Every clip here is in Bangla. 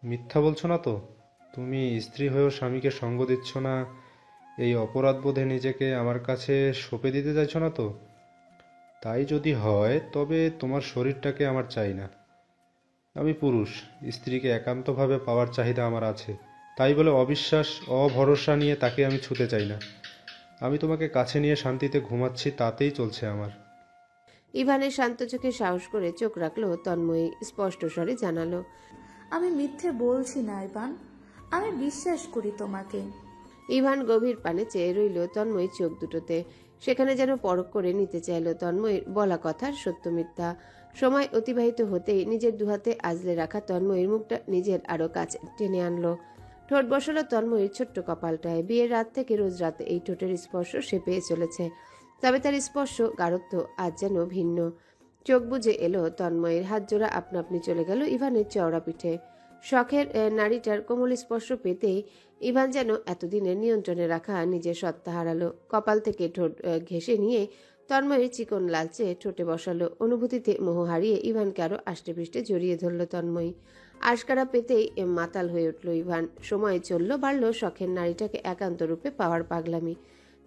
মিথ্যা বলছো না তো? তুমি স্ত্রী হয়েও স্বামীকে সঙ্গ দিচ্ছ না, এই অপরাধবোধে নিজেকে আমার কাছে সঁপে দিতে চাইছো না তো? তাই যদি হয় তবে তোমার শরীরটাকে আমার চাই না। আমি পুরুষ, স্ত্রীকে একান্তভাবে পাওয়ার চাহিদা আমার আছে। তাই বলে অবিশ্বাস, অভরসা নিয়ে তাকে আমি ছুতে চাই না। আমি তোমাকে কাছে নিয়ে শান্তিতে ঘুমাচ্ছি, তাতেই চলছে আমার। ইভানের শান্ত চোখে সাহস করে চোখ রাখলো তন্ময়ী, স্পষ্ট স্বরে জানালো। আমি মিথ্যে বলছি না ইভান, আমি বিশ্বাস করি তোমাকে। ইভান গভীর পানে চেয়ে রইল তন্ময়ীর চোখ দুটোতে। সেখানে যেন পরখ করে নিতে চাইল তন্ময়ীর বলা কথার সত্য মিথ্যা। সময় অতিবাহিত হতেই নিজের দুহাতে আজলে রাখা তন্ময়ীর মুখটা নিজের আরো কাছে টেনে আনলো। ঠোঁট বসালো তন্ময়ীর ছোট্ট কপালটায়। বিয়ের রাত থেকে রোজ রাতে এই ঠোঁটের স্পর্শ সে পেয়ে চলেছে, তবে তার স্পর্শ গাঢ়ত্ব আজ যেন ভিন্ন। চোখ বুজে এলো তন্ময়ের, হাত জোড়া আপনা আপনি চলে গেল ইভানের চওড়া পিঠে। শখের নারীটার কোমল স্পর্শ পেতেই ইভান যেন এতদিনের নিয়ন্ত্রণে রাখা নিজের সত্তা হারালো। কপাল থেকে ঠোঁট ঘেঁষে নিয়ে তন্ময়ের চিকন লালচে ঠোঁটে বসালো। অনুভূতিতে মোহ হারিয়ে ইভানকে আরো আষ্টেপৃষ্টে জড়িয়ে ধরল তন্ময়ী। আশকারা পেতেই মাতাল হয়ে উঠল ইভান। সময় চলল, বাড়ল শখের নারীটাকে একান্ত রূপে পাওয়ার পাগলামি।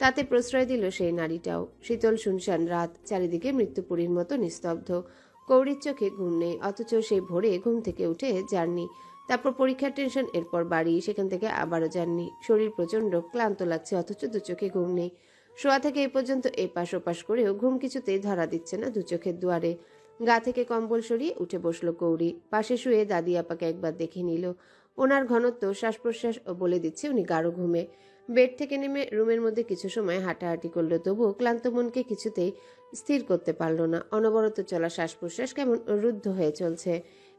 তাতে প্রশ্রয় দিল সেই নারীটাও। শীতল শুনশান রাত, চারিদিকে মৃত্যুপুরীর মতো নিস্তব্ধ। কৌরির চোখে ঘুম নেই, অথচ সেই ভোরে ঘুম থেকে উঠে যাননি। তারপর পরীক্ষার টেনশন, এরপর বাড়ি, সেখান থেকে আবারও যাননি। শরীর প্রচন্ড ক্লান্ত লাগছে, অথচ দু চোখে ঘুম নেই। শোয়া থেকে এই পর্যন্ত এপাশ ওপাশ করেও ঘুম কিছুতেই ধরা দিচ্ছে না দু চোখের দুয়ারে। গা থেকে কম্বল সরিয়ে উঠে বসলো কৌরি। পাশে শুয়ে দাদি আপাকে একবার দেখে নিল। ওনার ঘনত্ব, শ্বাস প্রশ্বাস বলে দিচ্ছে উনি গাঢ় ঘুমে। বেড থেকে নেমে রুমের মধ্যে কিছু সময় হাঁটাহাঁটি করলো, তবুও ক্লান্ত মনকে কিছুতেই স্থির করতে পারল না। অনবরত চলা শ্বাস প্রশ্বাস কেমন রুদ্ধ হয়ে চলছে।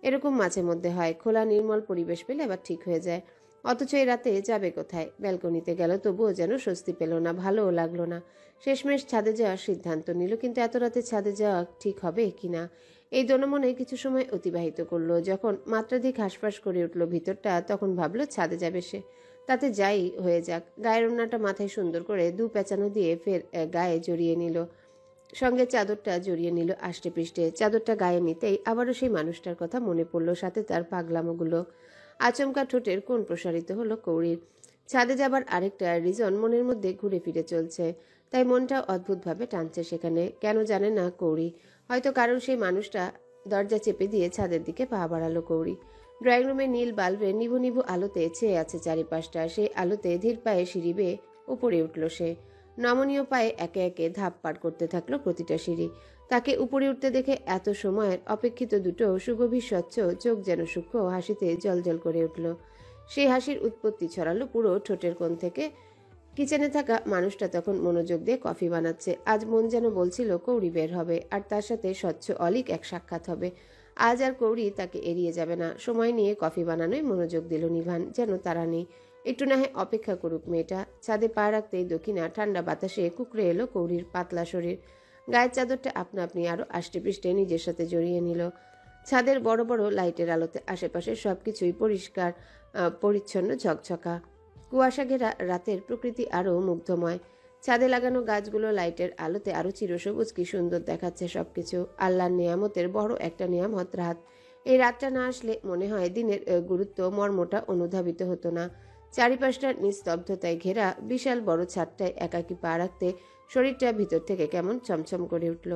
এরকম মাঝে মধ্যে হয়, খোলা নির্মল পরিবেশ পেলে আবার ঠিক হয়ে যায়। অথচ এই রাতে যাবে কোথায়? ব্যালকনিতে গেল, তবুও যেন স্বস্তি পেল না, ভালোও লাগলো না। শেষমেশ ছাদে যাওয়ার সিদ্ধান্ত নিল, কিন্তু এত রাতে ছাদে যাওয়া ঠিক হবে কিনা এই দোনমনে কিছু সময় অতিবাহিত করলো। যখন মাত্রাধিক হাঁসফাঁস করে উঠল ভিতরটা, তখন ভাবলো ছাদে যাবে সে। তাতে যাই হয়ে যাক। গায়ের ওড়নাটা মাথায় সুন্দর করে দু পেঁচানো দিয়ে ফের গায়ে জড়িয়ে নিল। সঙ্গে চাদরটা জড়িয়ে নিল আষ্টে পৃষ্ঠে। চাদরটা গায়ে নিতেই আবারও সেই মানুষটার কথা মনে পড়ল, সাথে তার পাগলামোগুলো। আচমকা ঠোঁটের কোণ প্রসারিত হলো কৌরির। ছাদে যাবার আরেকটা রিজন মনের মধ্যে ঘুরে ফিরে চলছে, তাই মনটা অদ্ভুতভাবে টানছে সেখানে। কেন জানে না কৌরি, হয়তো কারণ সেই মানুষটা। দরজা চেপে দিয়ে ছাদের দিকে পা বাড়ালো কৌরি। ড্রয়িং রুমে নীল বাল্বের নিভু নিভু আলোতে ছেয়ে আছে চারিপাশটা। সেই আলোতে ধীর পায়ে সিঁড়ি বেয়ে উপরে উঠল সে। নমনীয় পায়ে একে একে ধাপ পার করতে থাকলো প্রতিটা সিঁড়ি। তাকে উপরে উঠতে দেখে এত সময়ের অপেক্ষিত দুটো সুগভীর স্বচ্ছ চোখ যেন সূক্ষ্ম হাসিতে জলজল করে উঠল। সেই হাসির উৎপত্তি ছড়ালো পুরো ঠোঁটের কোণ থেকে। কিচেনে থাকা মানুষটা তখন মনোযোগ দিয়ে কফি বানাচ্ছে। আজ মন যেন বলছিল কৌরি বের হবে, আর তার সাথে স্বচ্ছ অলিক এক সাক্ষাৎ হবে। আজ আর কৌরি তাকে এড়িয়ে যাবে না। সময় নিয়ে কফি বানানোয় মনোযোগ দিল নিভান, যেন তারা নেই। একটু না হয় অপেক্ষা করুক মেয়েটা। ছাদে পা রাখতেই দক্ষিণা ঠান্ডা বাতাসে কুকড়ে এলো কৌরির পাতলা শরীর। গায়ের চাদরটা আপনা আপনি আরো আষ্টে পৃষ্ঠে নিজের সাথে জড়িয়ে নিল। ছাদের বড় বড় লাইটের আলোতে আশেপাশে সবকিছুই পরিষ্কার পরিচ্ছন্ন, ঝকঝকা। কুয়াশা ঘেরা রাতের প্রকৃতি আরো মুগ্ধময়। ছাদে লাগানো গাছগুলো লাইটের আলোতে আরো চিরসবুজ, কি সুন্দর দেখাচ্ছে সবকিছু। আল্লাহর নিয়ামতের বড় একটা নিয়ামত রাত। এই রাতটা না আসলে মনে হয় দিনের গুরুত্ব, মর্মটা অনুধাবিত হতো না। চারিপাশটা নিস্তব্ধতায় ঘেরা বিশাল বড় ছাদটায় একাকী পা রাখতে শরীরটা ভিতর থেকে কেমন চমচম করে উঠল।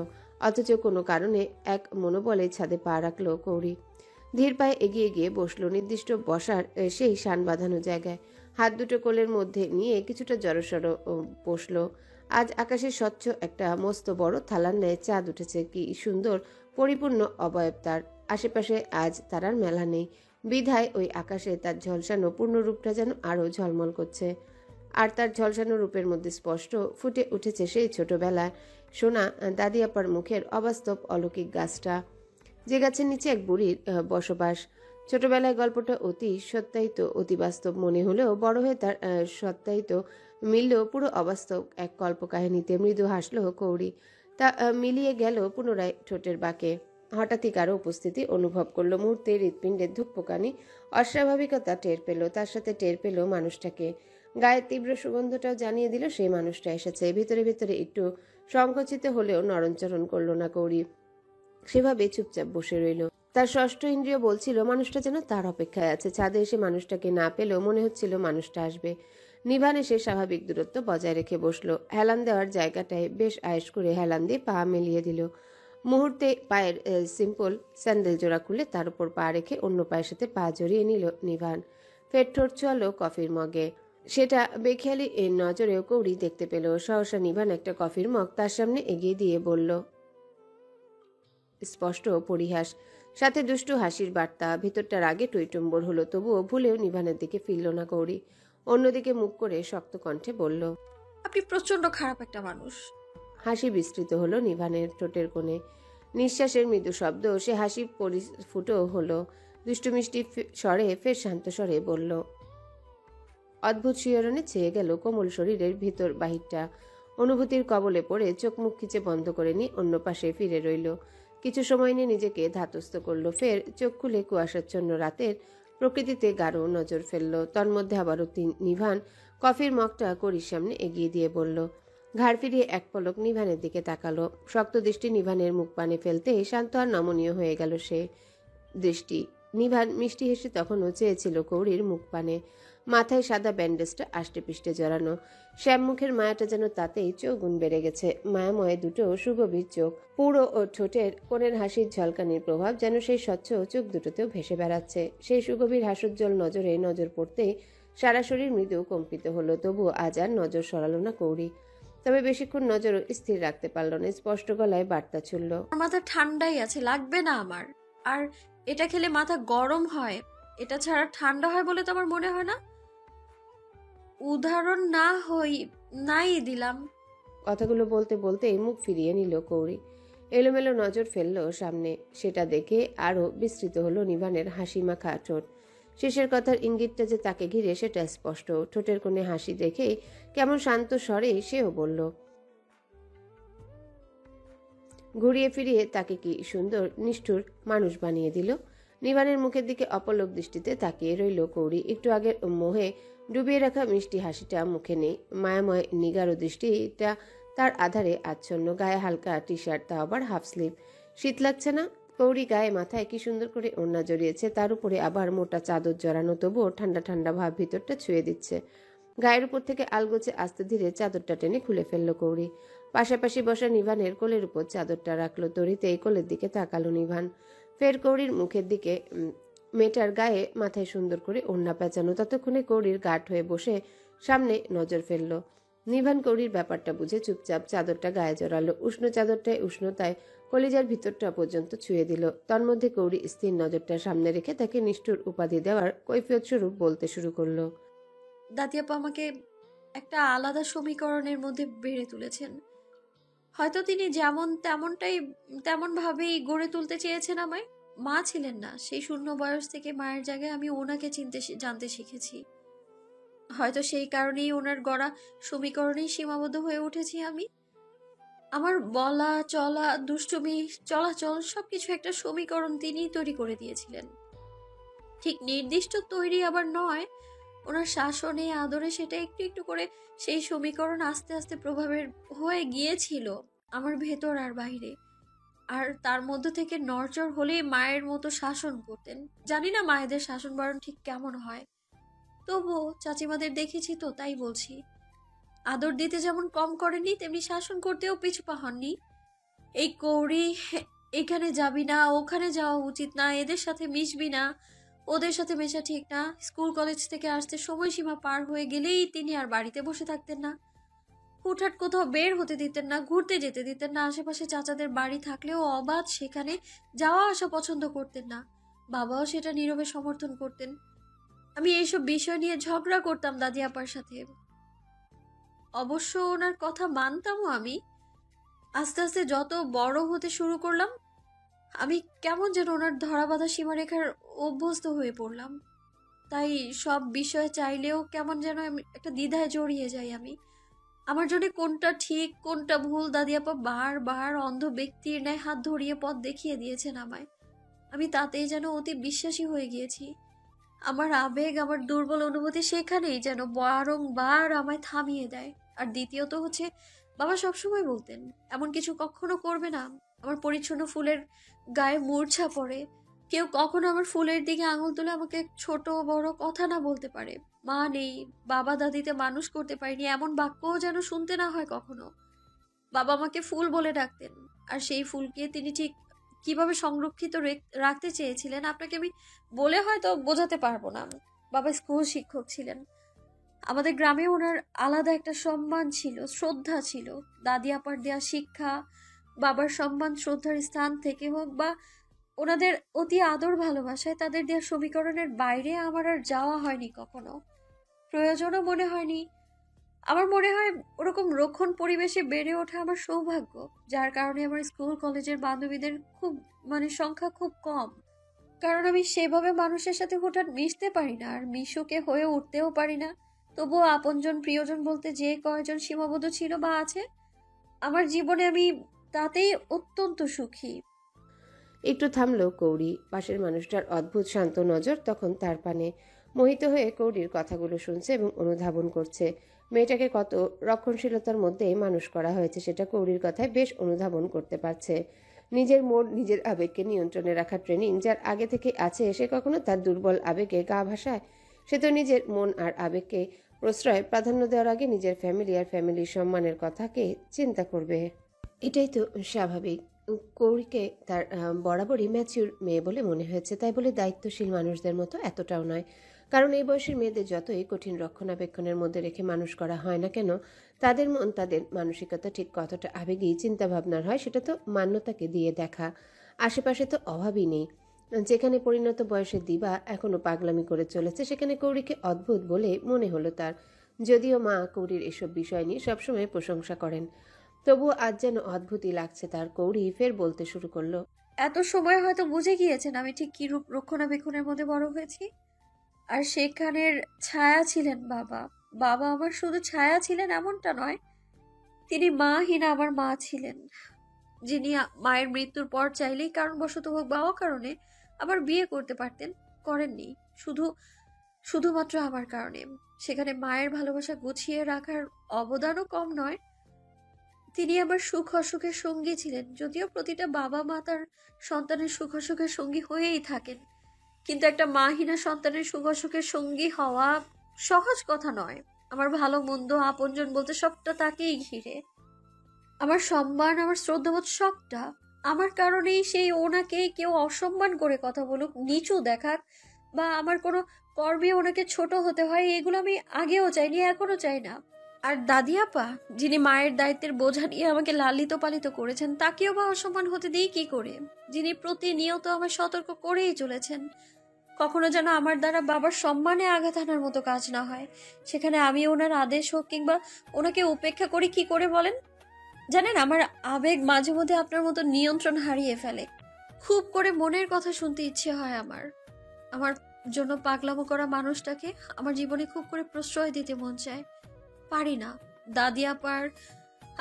অথচ কোনো কারণে এক মনোবলে ছাদে পা রাখলো কৌরি। ধীর পায়ে এগিয়ে গিয়ে বসলো নির্দিষ্ট বসার সেই শান বাঁধানো জায়গায়। হাত দুটো কোলের মধ্যে নিয়ে কিছুটা জড়সড় বসলো। আজ আকাশে স্বচ্ছ একটা মস্ত বড় থালার ন্যায় চাঁদ উঠেছে। কি সুন্দর পরিপূর্ণ অবয়ব তার। আশেপাশে আজ তারার মেলা নেই, বিধায় ওই আকাশে তার ঝলসানো পূর্ণ রূপটা যেন আরো ঝলমল করছে। আর তার ঝলসানো রূপের মধ্যে স্পষ্ট ফুটে উঠেছে সেই ছোটবেলায় শোনা দাদি আপার মুখের অবাস্তব অলৌকিক গাছটা, যে গাছের নিচে এক বুড়ির বসবাস। ছোটবেলায় গল্পটা অতি সত্যায়িত, অতি বাস্তব মনে হলেও বড় হয়ে তার সত্যায়িত মিলল পুরো অবাস্তব এক কল্পকাহিনীতে। মৃদু হাসলো কৌরি। তা মিলিয়ে গেল পুনরায় ঠোঁটের বাঁকে। হঠাৎই কারো উপস্থিতি অনুভব করলো। মুহূর্তে হৃৎপিণ্ডের ধুকপুকানি, অস্বাভাবিকতা টের পেল। তার সাথে টের পেল মানুষটাকে। গায়ের তীব্র সুগন্ধটাও জানিয়ে দিল সেই মানুষটা এসেছে। ভিতরে ভিতরে একটু সংকুচিত হলেও নরণচরণ করল না কৌরি। সেভাবে চুপচাপ বসে রইল। তার ষষ্ঠ ইন্দ্রিয় বলছিল মানুষটা যেন তার অপেক্ষায় আছে। ছাদে এসে মানুষটাকে না পেলেও মনে হচ্ছিল মানুষটা আসবে। নিভান এসে স্বাভাবিক দূরত্ব বজায় রেখে বসলো। হেলান দেওয়ার জায়গাটায় বেশ আয়েশ করে হেলান দিয়ে পা মেলিয়ে দিল। মুহূর্তে পায়ের সিম্পল স্যান্ডেল জোড়া খুলে তার উপর পা রেখে অন্য পায়ের সাথে পা জড়িয়ে নিল নিভান। ফের ঠোঁট ছোয়ালো কফির মগে। সেটা বেখেয়ালি এর নজরেও কৌড়ি দেখতে পেল। সহসা নিভান একটা কফির মগ তার সামনে এগিয়ে দিয়ে বলল, স্পষ্ট পরিহাস, সাথে দুষ্টু হাসির বার্তা। ভিতরটা রাগে টইটম্বর হলো, তবুও ভুলেও নিভানের দিকে ফিরল না কৌড়ি। অন্যদিকে মুখ করে শক্ত কণ্ঠে বলল, আপনি প্রচন্ড খারাপ একটা মানুষ। হাসি বিস্তৃত হলো নিভানের ঠোঁটের কোণে। নিঃশ্বাসের মৃদু শব্দ, সে হাসি পরিস্ফুট হলো। দুষ্টু মিষ্টি স্বরে ফের শান্ত স্বরে বলল, অদ্ভুত শিহরণে ছেয়ে গেল কোমল শরীরের ভিতর বাহিরটা। অনুভূতির কবলে পড়ে চোখ মুখ খিচে বন্ধ করে নিয়ে অন্য পাশে ফিরে রইল। কিছু সময় নিয়ে নিজেকে ধাতস্থ করলো। ফের চোখ খুলে কুয়াশাচ্ছন্ন রাতের প্রকৃতিতে গাঢ় নজর ফেলল। তন্মধ্যে আবারও নিভান কফির মগটা কড়ির সামনে এগিয়ে দিয়ে বলল। ঘাড় ফিরিয়ে এক পলক নিভানের দিকে তাকালো। শক্ত দৃষ্টি নিভানের মুখ পানে ফেলতে শান্ত আর নমনীয় হয়ে গেল সে দৃষ্টি। নিভান মিষ্টি হেসে তখনও চেয়েছিল কৌড়ির মুখ পানে। মাথায় সাদা ব্যান্ডেজটা আষ্টে পিষ্টে জড়ানো। শ্যাম মুখের মায়াটা যেন তাতেই চৌগুণ বেড়ে গেছে। মায়াময় দুটো সুগভীর চোখ, পুরো ও ঠোঁটের কোণের হাসির ঝলকানির প্রভাব যেন সেই স্বচ্ছ চোখ দুটোতেও ভেসে বেড়াচ্ছে। সেই সুগভীর হাসোজ্জ্বল নজরে নজর পড়তেই সারা শরীর মৃদু কম্পিত হলো। তবুও আজ আর নজর সরালো না কৌড়ি। তবে বেশিক্ষণ নজরও স্থির রাখতে পারল না। স্পষ্ট গলায় বার্তা ছুড়ল, আমার মাথা ঠান্ডাই আছে, লাগবে না আমার। আর এটা খেলে মাথা গরম হয়, এটা ছাড়া ঠান্ডা হয় বলে তো আমার মনে হয় না। উদাহরণ না হই নাই দিলাম। কথাগুলো বলতে বলতেই মুখ ফিরিয়ে নিল কৌড়ি। এলোমেলো নজর ফেলল সামনে। সেটা দেখে আরো বিস্তৃত হলো নিভানের হাসি মাখা ঠোঁট। শেষের কথার ইঙ্গিতটা যে তাকে ঘিরে সেটা স্পষ্ট। ঠোঁটের কোণে হাসি দেখে কেমন শান্ত স্বরে সেও বলল, ঘুরিয়ে ফিরিয়ে তাকে কি সুন্দর নিষ্ঠুর মানুষ বানিয়ে দিল। নিভানের মুখের দিকে অপলক দৃষ্টিতে তাকিয়ে রইল কৌড়ি। একটু আগের মোহে ডুবিয়ে রাখা মিষ্টি হাসিটা মুখে নেই। মায়াময় নিগারো দৃষ্টিটা তার আধারে আচ্ছন্ন। গায়ে হালকা টি শার্ট, তা আবার হাফ স্লিভ। শীত লাগছে না? কৌড়ি গায়ে মাথায় কি সুন্দর করে ওড়না জড়িয়েছে, তার উপরে আবার মোটা চাদর জড়ানো। তবুও ঠান্ডা ঠান্ডা ভাব ভিতরটা ছুঁয়ে দিচ্ছে। গায়ের উপর থেকে আলগোছে আস্তে ধীরে চাদরটা টেনে খুলে ফেললো কৌড়ি। পাশাপাশি বসা নিভানের কোলের উপর চাদরটা রাখলো। তড়িতেই কোলের দিকে তাকালো নিভান। ফের কৌড়ির মুখের দিকে। মেয়েটার গায়ে মাথায় সুন্দর করে ওড়না পেঁচানো। ততক্ষণে কৌড়ির গাঢ় হয়ে বসে সামনে নজর ফেললো। নিভান কৌড়ির ব্যাপারটা বুঝে চুপচাপ চাদরটা গায়ে জড়ালো। উষ্ণ চাদরটায় উষ্ণতায় কলিজার ভিতরটা পর্যন্ত ছুঁয়ে দিল। তন্মধ্যে কৌড়ি স্থির নজরটা সামনে রেখে তাকে নিষ্ঠুর উপাধি দেওয়ার কৈফিয়ত স্বরূপ বলতে শুরু করলো, দাদিয়াপা আমাকে একটা আলাদা সমীকরণের মধ্যে বেড়ে তুলেছেন। হয়তো তিনি যেমন তেমন ভাবেই গড়ে তুলতে চেয়েছেন আমায়। মা ছিলেন না, সেই শূন্য বয়স থেকে মায়ের জায়গায় আমি ওনাকে জানতে শিখেছি। হয়তো সেই কারণেই ওনার গড়া সমীকরণেই সীমাবদ্ধ হয়ে উঠেছি আমি। আমার বলা চলা দুষ্টুমি চলাচল সবকিছু একটা সমীকরণ তিনিই তৈরি করে দিয়েছিলেন। ঠিক নির্দিষ্ট তৈরি আবার নয়, ওনার শাসনে আদরে সেটা একটু একটু করে সেই সমীকরণ আস্তে আস্তে প্রভাবের হয়ে গিয়েছিল আমার ভেতর আর বাইরে। আর তার মধ্য থেকে নড়চড় হলেই মায়ের মতো শাসন করতেন। জানি না মায়েদের শাসন বারণ ঠিক কেমন হয়, তবুও চাচিমাদের দেখেছি তো তাই বলছি। আদর দিতে যেমন কম করেননি, তেমনি শাসন করতেও পিছুপা হননি। এই কৌড়ি, এখানে যাবি না, ওখানে যাওয়া উচিত না, এদের সাথে মিশবি না, ওদের সাথে মেশা ঠিক না। স্কুল কলেজ থেকে আসতে সময়সীমা পার হয়ে গেলেই তিনি আর বাড়িতে বসে থাকতেন না। হুটহাট কোথাও বের হতে দিতেন না, ঘুরতে যেতে দিতেন না। আশেপাশে চাচাদের বাড়ি থাকলেও অবাধ সেখানে যাওয়া আসা পছন্দ করতেন না। বাবাও সেটা নীরবে সমর্থন করতেন। আমি এইসব বিষয় নিয়ে ঝগড়া করতাম দাদি আপার সাথে। অবশ্য ওনার কথা মানতামও আমি। আস্তে আস্তে যত বড় হতে শুরু করলাম, আমি কেমন যেন ওনার ধরাবাঁধা সীমারেখার অভ্যস্ত হয়ে পড়লাম। তাই সব বিষয়ে চাইলেও কেমন যেন একটা দ্বিধায় জড়িয়ে যাই আমি। আমার জন্য কোনটা ঠিক কোনটা ভুল দাদিয়াপা বারবার অন্ধ ব্যক্তির ন্যায় হাত ধরিয়ে পথ দেখিয়ে দিয়েছেন আমায়। আমি তাতেই যেন অতি বিশ্বাসী হয়ে গিয়েছি। আমার আবেগ, আমার দুর্বল অনুভূতি সেখানেই যেন বারংবার আমায় থামিয়ে দেয়। আর দ্বিতীয়ত হচ্ছে, বাবা সবসময় বলতেন এমন কিছু কখনো করবে না। আমার পরিচ্ছন্ন ফুলের গায়ে মূর্ছা পড়ে, কেউ কখনো আমার ফুলের দিকে আঙুল তুলে আমাকে ছোট বড় কথা না বলতে পারে। মা নেই, বাবা দাদিতে মানুষ করতে পারিনি, এমন বাক্যও যেন শুনতে না হয় কখনো। বাবা আমাকে ফুল বলে ডাকতেন, আর সেই ফুলকে তিনি ঠিক কিভাবে সংরক্ষিত রাখতে চেয়েছিলেন আপনাকে আমি বলে হয়তো বোঝাতে পারবো না। বাবা স্কুল শিক্ষক ছিলেন। আমাদের গ্রামে ওনার আলাদা একটা সম্মান ছিল, শ্রদ্ধা ছিল। দাদি আপার দেয়া শিক্ষা, বাবার সম্মান শ্রদ্ধার স্থান থেকে হোক বা ওনাদের অতি আদর ভালোবাসায় তাদের দেয়া সমীকরণের বাইরে আমার আর যাওয়া হয়নি কখনো, প্রয়োজনও মনে হয়নি। আমার মনে হয় ওরকম রক্ষণ পরিবেশে বেড়ে ওঠা আমার সৌভাগ্য, যার কারণে আমার স্কুল কলেজের বান্ধবীদের খুব সংখ্যা খুব কম। কারণ আমি সেভাবে মানুষের সাথে হঠাৎ মিশতে পারি না, আর মিশুকে হয়ে উঠতেও পারি না। তবুও আপনজন প্রিয়জন বলতে যে কয়জন সীমাবদ্ধ ছিল বা আছে আমার জীবনে, আমি তাতেই অত্যন্ত সুখী। একটু থামলো কৌরি। পাশের মানুষটার অদ্ভুত শান্ত নজর তখন তার পানে। মোহিত হয়ে কৌরির কথাগুলো শুনছে এবং অনুধাবন করছে। মেয়েটাকে কত রক্ষণশীলতার মধ্যে মানুষ করা হয়েছে সেটা কৌরির কথায় বেশ অনুধাবন করতে পারছে। নিজের মন, নিজের আবেগকে নিয়ন্ত্রণে রাখার ট্রেনিং যার আগে থেকে আছে, সে কখনো তার দুর্বল আবেগে গা ভাসায়? সে তো নিজের মন আর আবেগকে প্রশ্রয় প্রাধান্য দেওয়ার আগে নিজের ফ্যামিলি আর ফ্যামিলির সম্মানের কথাকে চিন্তা করবে। এটাই তো স্বাভাবিক। কৌরিকে তার বরাবরই ম্যাচিউর মেয়ে বলে মনে হয়েছে, তাই বলে দায়িত্বশীল মানুষদের মতো এতটাও নয়। কারণ এই বয়সের মেয়েদের যতই কঠিন রক্ষণাবেক্ষণের মধ্যে রেখে মানুষ করা হয় না কেন, তাদের মন, তাদের মানসিকতা ঠিক কতটা আবেগী চিন্তাভাবনার হয় সেটা তো মান্যতাকে দিয়ে দেখা। আশেপাশে তো অভাবই নেই। যেখানে পরিণত বয়সের দিবা এখনো পাগলামি করে চলেছে, সেখানে কৌরিকে অদ্ভুত বলে মনে হলো তার। যদিও মা কৌরির এসব বিষয় নিয়ে সবসময় প্রশংসা করেন, তবুও আজ যেন অদ্ভুতই লাগছে তার। কৌরি ফের বলতে শুরু করলো। এত সময় হয়তো বুঝে গিয়েছেন আমি ঠিক কি রূপ রক্ষণাবেক্ষণের মধ্যে বড় হয়েছি। আর সেখানের ছায়া ছিলেন বাবা। বাবা আমার শুধু ছায়া ছিলেন এমনটা নয়, তিনি মাহীনা আমার মা ছিলেন, যিনি মায়ের মৃত্যুর পর চাইলেই কারণবশত হোক বা অকারণে আবার বিয়ে করতে পারতেন, করেননি। শুধুমাত্র আমার কারণে। সেখানে মায়ের ভালোবাসা গুছিয়ে রাখার অবদানও কম নয়। তিনি আমার সুখ অসুখের সঙ্গী ছিলেন। যদিও প্রতিটা বাবা মা তার সন্তানের সুখ অসুখের সঙ্গী হয়েই থাকেন, কিন্তু একটা মাহীনা সন্তানের সুখ অসুখের সঙ্গী হওয়া সহজ কথা নয়। আমার ভালো মন্দ আপনজন বলতে সবটা তাকেই ঘিরে। আমার সম্মান, আমার শ্রদ্ধাবোধ সবটা আমার কারণেই। সেই ওনাকে কেউ অসম্মান করে কথা বলুক, নিচু দেখাক, বা আমার কোনো কর্মে ওনাকে ছোট হতে হয়, এগুলো আমি আগেও চাইনি, এখনো চাই না। আর দাদি আপা, যিনি মায়ের দায়িত্বের বোঝা নিয়ে আমাকে লালিত পালিত করেছেন, তাকেও বা অসম্মান হতে দিই কি করে? যিনি প্রতিনিয়ত আমায় সতর্ক করেই চলেছেন কখনো যেন আমার দ্বারা বাবার সম্মানে আঘাত আনার মতো কাজ না হয়, সেখানে আমি ওনার আদেশ হোক কিংবা ওনাকে উপেক্ষা করি কি করে বলেন? জানেন, আমার আবেগ মাঝে মধ্যে আপনার মতো নিয়ন্ত্রণ হারিয়ে ফেলে। খুব করে মনের কথা শুনতে ইচ্ছে হয় আমার। আমার জন্য পাগলামো করা মানুষটাকে আমার জীবনে খুব করে প্রশ্রয় দিতে মন চায়, পারি না। দাদি আপার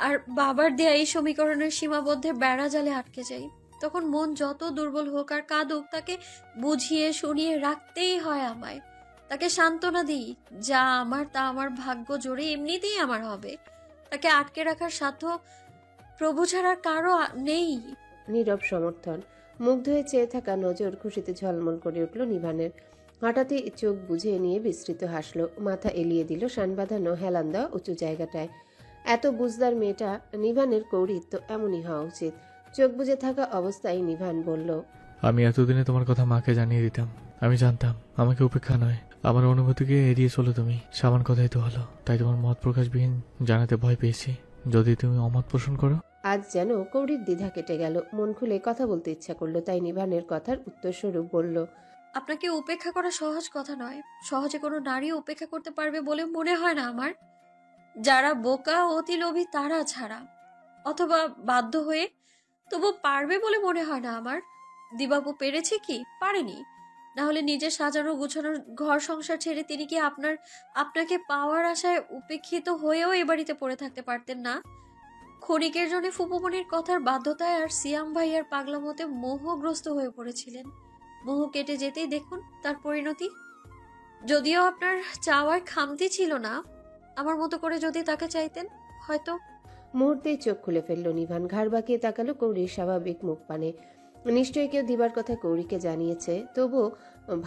আর বাবার দেয়া এই সমীকরণের সীমাবদ্ধে বেড়া জালে আটকে যাই। তখন মন যত দুর্বল হোক আর কাঁদুক, তাকে বুঝিয়ে শুনিয়ে রাখতেই হয় আমায়। তাকে সান্ত্বনা দিই, যা আমার তা আমার ভাগ্য জোরে এমনিতেই আমার হবে। তাকে আটকে রাখার সাধ্য প্রভু ছাড়া কারো নেই। নীরব সমর্থন। মুগ্ধ হয়ে চেয়ে থাকা নজর খুশিতে ঝলমল করে উঠল নিভানের। হঠাৎই চোখ বুঝে নিয়ে বিস্তৃত হাসলো, মাথা এলিয়ে দিল শান বাঁধানো হেলান দেওয়া উঁচু জায়গাটায়। এত বুঝদার মেয়েটা নিভানের, কৌরির তো এমনই হওয়া উচিত। চোখ বুজে থাকা অবস্থায় নিভান বলল, আমি এতদিনে তোমার কথা মাকে জানিয়ে দিতাম। আমি জানতাম আমাকে উপেক্ষা নয়, আমার অনুভূতিকে এড়িয়ে চলো তুমি। সামান কথাই তো হলো, তাই তোমার মত প্রকাশবিহীন জানাতে ভয় পেয়েছি। যদি তুমি অমত পোষণ করো। আজ যেন কৌরির দ্বিধা কেটে গেল। মন খুলে কথা বলতে ইচ্ছা করলো, তাই নিভানের কথার উত্তরস্বরূপ বলল, আপনাকে উপেক্ষা করা সহজ কথা নয়। সহজে কোনো নারী উপেক্ষা করতে পারবে বলে মনে হয় না আমার। যারা বোকা, অতি লোভী তারা ছাড়া, অথবা বাধ্য হয়ে, তবু পারবে বলে মনে হয় না আমার। দিবাপু পেরেছে কি? পারেনি। না হলে নিজের সাজানো গুছানোর ঘর সংসার ছেড়ে তিনি কি আপনাকে পাওয়ার আশায় উপেক্ষিত হয়েও এ বাড়িতে পড়ে থাকতে পারতেন না? ক্ষণিকের জন্য ফুপুমনির কথার বাধ্যতায় আর সিয়াম ভাইয়ার পাগলামোতে মোহগ্রস্ত হয়ে পড়েছিলেন। মোহ কেটে যেতেই দেখুন তার পরিণতি। যদিও আপনার চাওয়ার খামতি ছিল না, আমার মতো করে যদি তাকে চাইতেন হয়তো। মুহূর্তেই চোখ খুলে ফেলল নিভান। ঘাড় বাঁকিয়ে তাকালো কৌরির স্বাভাবিক মুখ পানে। নিশ্চয়ই কেউ দিবার কথা কৌরিকে জানিয়েছে, তবুও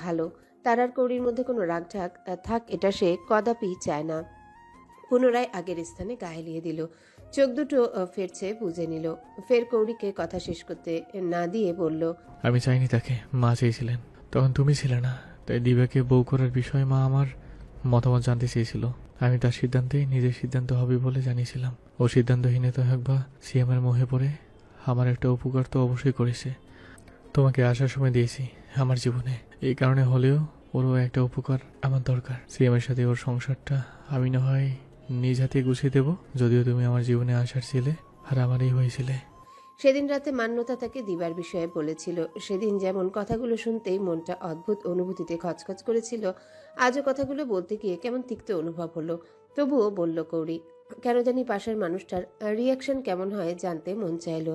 ভালো। তার আর কৌরির মধ্যে কোনো রাগঢাক থাক, এটা সে কদাপি চায় না। পুনরায় আগের স্থানে গা এলিয়ে দিল। চোখ দুটো ফেরছে বুঝে নিল। ফের কৌরিকে কথা শেষ করতে না দিয়ে বলল, আমি চাইনি তাকে, মা চেয়েছিলেন, তখন তুমি ছিলে না। তাই দিব্যাকে বউ করার বিষয়ে মা আমার মতামত জানতে চেয়েছিল। আমি তার সিদ্ধান্তেই নিজের সিদ্ধান্ত হবে বলে জানিয়েছিলাম। ও সিদ্ধান্তহীনতা হোক বা সিএমের মোহে পড়ে আমার একটা উপকার তো অবশ্যই করেছে। তোমাকে আসার সময় দিয়েছি আমার জীবনে, এই কারণে হলেও ওরও একটা উপকার আমার দরকার। সিএমের সাথে ওর সংসারটা আমি না হয় নিজ হাতে গুছিয়ে দেবো, যদিও তুমি আমার জীবনে আসার ছিলে আর আমারই হয়েছিলে। সেদিন রাতে মান্যতা তাকে দিবার বিষয়ে বলেছিল। সেদিন যেমন কথাগুলো শুনতেই মনটা অদ্ভুত অনুভূতিতে খচখচ করেছিল, আজও কথাগুলো বলতে গিয়ে কেমন তিক্ত অনুভব হলো। তবুও বলল কৌরি। কেন জানি পাশের মানুষটার রিয়াকশন কেমন হয় জানতে মন চাইলো।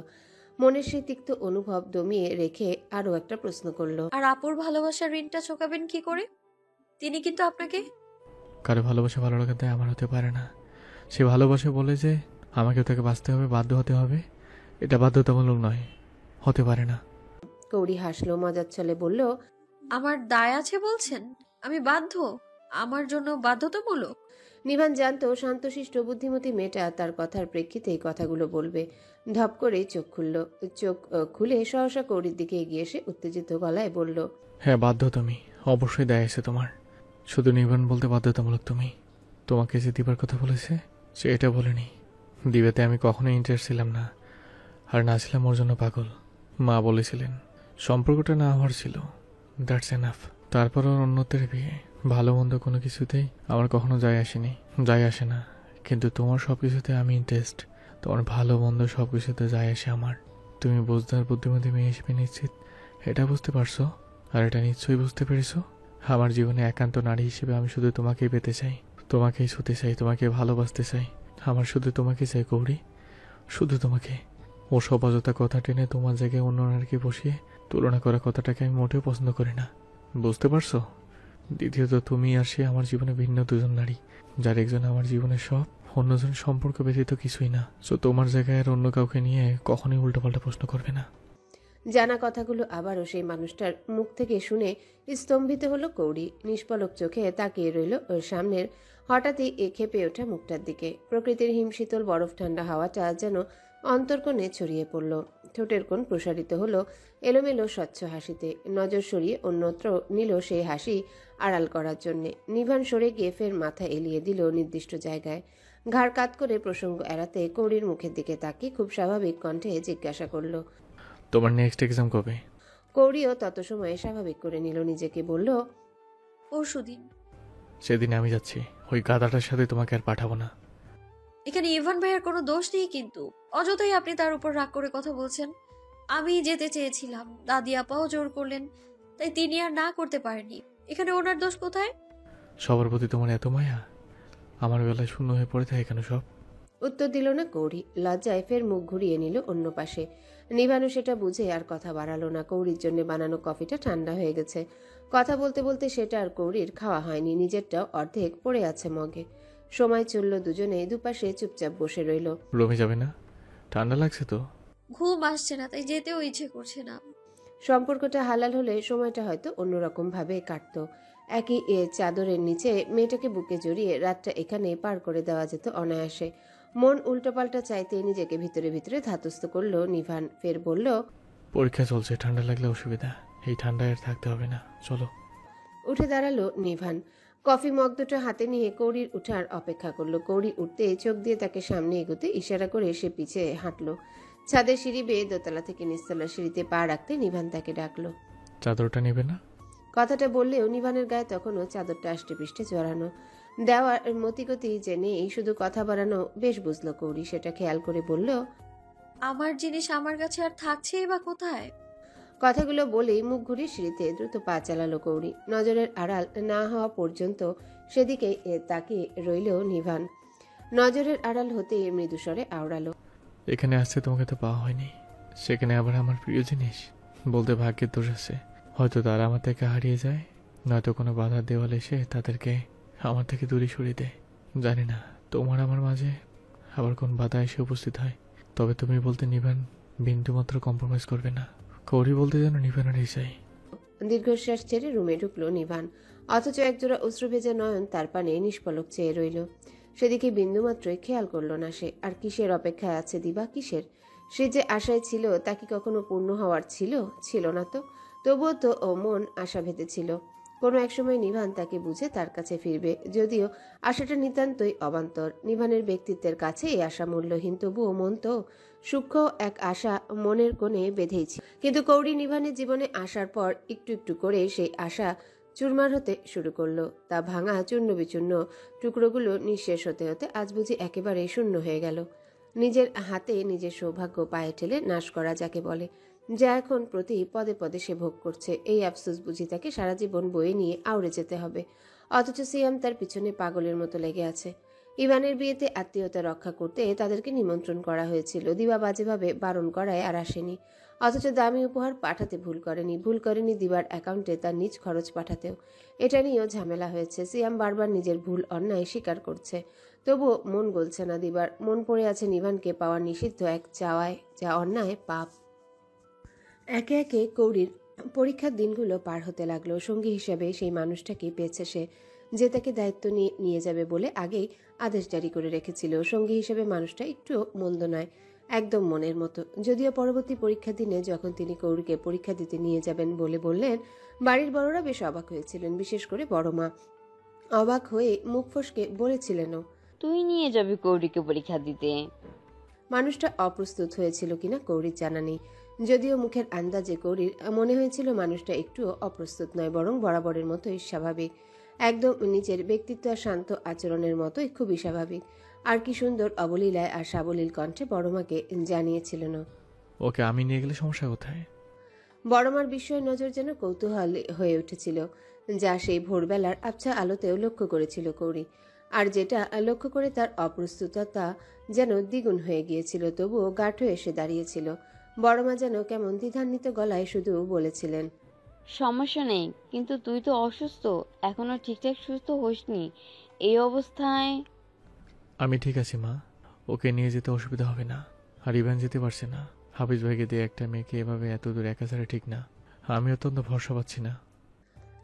মনের সেই তিক্ত অনুভব দমিয়ে রেখে আরও একটা প্রশ্ন করল। আর আপুর ভালোবাসার ঋণটা চোকাবেন কি করে? তিনি কিন্তু আপনাকে কারো ভালোবাসা ভালো লাগাতে আমার হতে পারে না। সে ভালোবাসে বলে যে আমাকেও তাকে বাঁচতে হবে, বাধ্য হতে হবে, এটা বাধ্যতামূলক নয়, হতে পারে না। কৌরি হাসলো, মজার ছলে বলল, আমার দায় আছে বলছেন? আমি বাধ্য? আমার জন্য বাধ্যতামূলক? নিভান জানতো শান্তশিষ্ট বুদ্ধিমতী মেয়েটা তার কথার প্রেক্ষিতে এই কথাগুলো বলবে। ধপ করে চোখ খুলল। চোখ খুলে সহসা কৌরির দিকে এগিয়ে এসে উত্তেজিত গলায় বলল, হ্যাঁ বাধ্য তুমি, অবশ্যই দেয় আছে তোমার। শুধু নির্বাণ বলতে বাধ্যতামূলক তুমি। তোমাকে যে দিবার কথা বলেছে সে এটা বলেনি। দিবাতে আমি কখনোই ইন্টারেস্ট ছিলাম না, আর না ছিলাম ওর জন্য পাগল। মা বলেছিলেন সম্পর্কটা না হওয়ার ছিল, দ্যাটস এনাফ। তারপর ওর অন্যত্বের বিয়ে, ভালো মন্দ কোনো কিছুতেই আমার কখনো যায় আসে না। কিন্তু তোমার সব কিছুতে আমি ইন্টারেস্ট, তোমার ভালো মন্দ সব কিছুতে যায় আসে আমার। তুমি বুঝদার বুদ্ধিমতী মেয়ে হিসেবে নিশ্চিত এটা বুঝতে পারছো, আর এটা নিশ্চয়ই বুঝতে পেরেছো আমার জীবনে একান্ত নারী হিসেবে আমি শুধু তোমাকেই পেতে চাই, তোমাকেই ছুতে চাই, তোমাকে ভালোবাসতে চাই। আমার শুধু তোমাকে চাই কৌরি, শুধু তোমাকে। ও সব অযথা কথা টেনে তোমার জায়গায় অন্য নারীকে বসিয়ে তুলনা করা কথাটাকে আমি মোটেও পছন্দ করি না, বুঝতে পারছো? দ্বিতীয়ত তুমি আর সে আমার জীবনে ভিন্ন দুজন নারী, যার একজন আমার জীবনের সব, অন্যজন সম্পর্ক ব্যতীত কিছুই না। সো তোমার জায়গায় আর অন্য কাউকে নিয়ে কখনোই উল্টোপাল্টা প্রশ্ন করবে না। জানা কথাগুলো আবারও সেই মানুষটার মুখ থেকে শুনে স্তম্ভিত হলো কৌরি। নিষ্পলক চোখে তাকিয়ে রইল ওর সামনের হঠাৎই খেপে ওঠা মুখটার দিকে। প্রকৃতির হিমশীতল বরফ ঠান্ডা হাওয়াটা যেন অন্তর্কোণে ছড়িয়ে পড়ল। ঠোঁটের কোণ প্রসারিত হলো এলোমেলো স্বচ্ছ হাসিতে। নজর সরিয়ে অন্যত্র নিল সেই হাসি আড়াল করার জন্যে। নিভান সরে গিয়ে ফের মাথা এলিয়ে দিল নির্দিষ্ট জায়গায়। ঘাড় কাত করে প্রসঙ্গ এড়াতে কৌরির মুখের দিকে তাকিয়ে খুব স্বাভাবিক কণ্ঠে জিজ্ঞাসা করল, তোমার নেক্সট এক্সাম কবে? কৌরিও তত সময়ে স্বাভাবিক করে নিল নিজেকে, বলল, পরশুদিন। সেদিন আমি যাচ্ছি, ওই গাদাটার সাথে তোমাকে আর পাঠাবো না। এখানে ইভান ভাইয়ের কোনো দোষ নেই, কিন্তু অযথাই আপনি তার উপর রাগ করে কথা বলছেন। আমি যেতে চেয়েছিলাম, দাদি আপাও জোর করলেন, তাই তিনি আর না করতে পারেনি। এখানে ওনার দোষ কোথায়? সবার প্রতি তোমার এত মায়া, আমার বেলায় শূন্য হয়ে পড়ে থাকে কেন সব? উত্তর দিল না কৌরি। লজ্জায় ফের মুখ ঘুরিয়ে নিল অন্য পাশে। নিভানু সেটা বুঝে আর কথা বাড়ালো না। কৌরির জন্য বানানো কফিটা ঠান্ডা হয়ে গেছে। কথা বলতে বলতে সেটা আর কৌরির খাওয়া হয়নি, নিজেরটাও অর্ধেক পড়ে আছে মগে। সময় চলল, দুজনে দুপাশে চুপচাপ বসে রইল। রুমে যাবে না? ঠান্ডা লাগছে তো। ঘুম আসছে না, তাই যেতেও ইচ্ছে করছে না। সম্পর্কটা হালাল হলে সময়টা হয়তো অন্যরকম ভাবে কাটতো। একই চাদরের নিচে মেয়েটাকে বুকে জড়িয়ে রাতটা এখানে পার করে দেওয়া যেত অনায়াসে। মন উল্টোপাল্টা চাইতে নিজেকে ভিতরে ভিতরে ধাতস্থ করলো নিভান। ফের বলল, পরীক্ষা চলছে, ঠান্ডা লাগলে অসুবিধা, এই ঠান্ডায় আর থাকতে হবে না, চলো। উঠে দাঁড়ালো নিভান। কফি মগ দুটো হাতে নিয়ে কৌরির উঠার অপেক্ষা করলো। কৌরি উঠতে চোখ দিয়ে তাকে সামনে এগোতে ইশারা করে সে পিছে হাঁটলো। ছাদের সিঁড়ি বেয়ে দোতলা থেকে নিচতলা সিঁড়িতে পা রাখতে নিভান তাকে ডাকলো। চাদরটা নেবে না? কথাটা বললেও নিভানের গায়ে তখনও চাদরটা আষ্টে পৃষ্ঠে জড়ানো। দেওয়ার মতিগতি যে নেই, শুধু কথা বাড়ানো বেশ বুঝলো কৌরি। সেটা খেয়াল করে বলল, আমার জিনিস আমার কাছে আর থাকছেই বা কোথায়? কথাগুলো বলেই মুখ ঘুরিয়ে সিঁড়িতে দ্রুত পা চালালো কৌরি। নজরের আড়াল না হওয়া পর্যন্ত সেদিকে তাকিয়ে রইল নিভান। নজরের আড়াল হতে মৃদুস্বরে আওড়ালো, এখানে আসতে তোমাকে তো পাওয়া হয়নি, সেখানে আবার আমার প্রিয় জিনিস। বলতে ভাগ্যের দোষ আছে, হয়তো তারা আমার থেকে হারিয়ে যায়, নয়তো কোনো বাধার দেওয়াল এসে তাদেরকে আমার থেকে দূরে সরিয়ে দেয়। জানি না তোমার আমার মাঝে আবার কোন বাধা এসে উপস্থিত হয়। তবে তুমি বলতে নিভান বিন্দুমাত্র কম্প্রোমাইজ করবে না, কৌরি বলতে যেন নিবেন চাই। দীর্ঘশ্বাস ছেড়ে রুমে ঢুকলো নিভান, অথচ একজোড়া অশ্রুভেজা নয়ন তার পানে নিষ্পলক চেয়ে রইল। সেদিকে বিন্দুমাত্রই খেয়াল করল না সে। আর কিসের অপেক্ষায় আছে দিবা, কিসের? সে যে আশায় ছিল তা কি কখনো পূর্ণ হওয়ার ছিল? ছিল না তো। তবুও তো ও মন আশা ভেতেছিল কোনো একসময় নিভান তাকে বুঝে তার কাছে ফিরবে, যদিও আশাটা নিতান্তই অবান্তর। নিভানের ব্যক্তিত্বের কাছে এই আশা মূল্যহীন, তবুও মন তো সূক্ষ্ম এক আশা মনের কোণে বেঁধেই ছিল। কিন্তু কৌরি নিভানের জীবনে আসার পর একটু একটু করে সেই আশা চুরমার হতে শুরু করলো। তা ভাঙা চূর্ণ বিচূর্ণ টুকরোগুলো নিঃশেষ হতে হতে আজ বুঝি একেবারে শূন্য হয়ে গেল। নিজের হাতে নিজের সৌভাগ্য পায়ে ঠেলে নাশ করা যাকে বলে, যা এখন প্রতি পদে পদে সে ভোগ করছে। এই আফসোস বুঝি তাকে সারা জীবন বয়ে নিয়ে আউড়ে যেতে হবে। অথচ সিয়াম তার পিছনে পাগলের মতো লেগে আছে। ইভানের বিয়েতে আত্মীয়তা রক্ষা করতে তাদেরকে নিমন্ত্রণ করা হয়েছিল, দিবা বাজেভাবে বারণ করায় আর আসেনি। অথচ দামি উপহার পাঠাতে ভুল করেনি দিবার অ্যাকাউন্টে তার নিজ খরচ পাঠাতেও। এটা নিয়েও ঝামেলা হয়েছে। সিয়াম বারবার নিজের ভুল অন্যায় স্বীকার করছে, তবুও মন গলছে না দিবার। মন পড়ে আছে নিভানকে পাওয়ার নিষিদ্ধ এক চাওয়ায়, যা অন্যায় পাপ। একে একে কৌরির পরীক্ষার দিনগুলো পার হতে লাগলো। সঙ্গী হিসেবে সেই মানুষটাকে পেয়েছে সে, যে তাকে দায়িত্ব নিয়ে যাবে বলে আগেই আদেশ জারি করে রেখেছিল। সঙ্গী হিসেবে মানুষটা একটু মন্দ নয়, একদম মনের মতো। যদিও পরবর্তী পরীক্ষার দিনে যখন তিনি কৌরিকে পরীক্ষা দিতে নিয়ে যাবেন বলে বললেন, বাড়ির বড়রা বেশ অবাক হয়েছিলেন, বিশেষ করে বড় মা। অবাক হয়ে মুখ ফসকে বলেছিলেনও, তুই নিয়ে যাবি কৌরিকে পরীক্ষা দিতে? মানুষটা অপ্রস্তুত হয়েছিল কিনা কৌরির জানা নেই, যদিও মুখের আন্দাজে কৌরির মনে হয়েছিল মানুষটা একটুও অপ্রস্তুত নয়, বরং বরাবরের মতোই স্বাভাবিক। একদম নিজের ব্যক্তিত্ব আর শান্ত আচরণের মতোই খুবই স্বাভাবিক। আর কি সুন্দর অবলীলায় আর সাবলীল কণ্ঠে বড়মাকে জানিয়েছিলেন। ওকে আমি নিয়ে গেলে সমস্যা কোথায়? বড়মার বিস্ময় নজর যেন কৌতূহল হয়ে উঠেছিল, যা সেই ভোরবেলার আবছা আলোতেও লক্ষ্য করেছিল কৌরি। আর যেটা লক্ষ্য করে তার অপ্রস্তুততা যেন দ্বিগুণ হয়ে গিয়েছিল, তবুও গাঢ় এসে দাঁড়িয়েছিল। বড়মা যেন কেমন দ্বিধান্বিত গলায় শুধু বলেছিলেন, সমস্যা নেই, কিন্তু তুই তো অসুস্থ, এখনো ঠিকঠাক সুস্থ হসনি। এই অবস্থায় আমি ঠিক আছি মা, ওকে নিয়ে যেতে অসুবিধা হবে না। আর ইভান যেতে পারছে না। হাফিজ ভাইকে দিয়ে একটা মেয়েকে এভাবে এত দূর একা ছাড়া ঠিক না। আমি অত্যন্ত ভরসা পাচ্ছি না।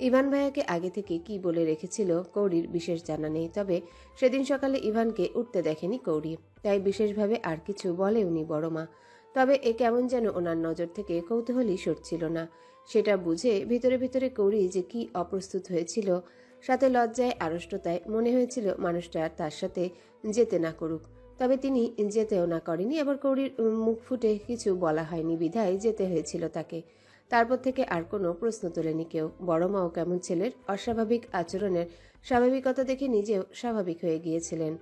ইভান ভাইয়াকে আগে থেকে কি বলে রেখেছিল কৌরির বিশেষ জানা নেই, তবে সেদিন সকালে ইভানকে উঠতে দেখেনি কৌরি, তাই বিশেষভাবে আর কিছু বলেওনি বড়মা। তবে এ কেমন যেন ওনার নজর থেকে কৌতূহলই সরছিল না। সেটা বুঝে ভিতরে ভিতরে কৌরি যে কি অপ্রস্তুত হয়েছিল, সাথে লজ্জায় আড়ষ্টতায় মনে হয়েছিল মানুষটা তার সাথে যেতে না করুক। তবে তিনি যেতেও না করেনি, আবার কৌরির মুখ ফুটে কিছু বলা হয়নি বিধায় যেতে হয়েছিল তাকে। তারপর থেকে আর কোনো প্রশ্ন তোলেনি কেউ। বড় মাও কেমন ছেলের অস্বাভাবিক আচরণের স্বাভাবিকতা দেখে নিজেও স্বাভাবিক হয়ে গিয়েছিলেন।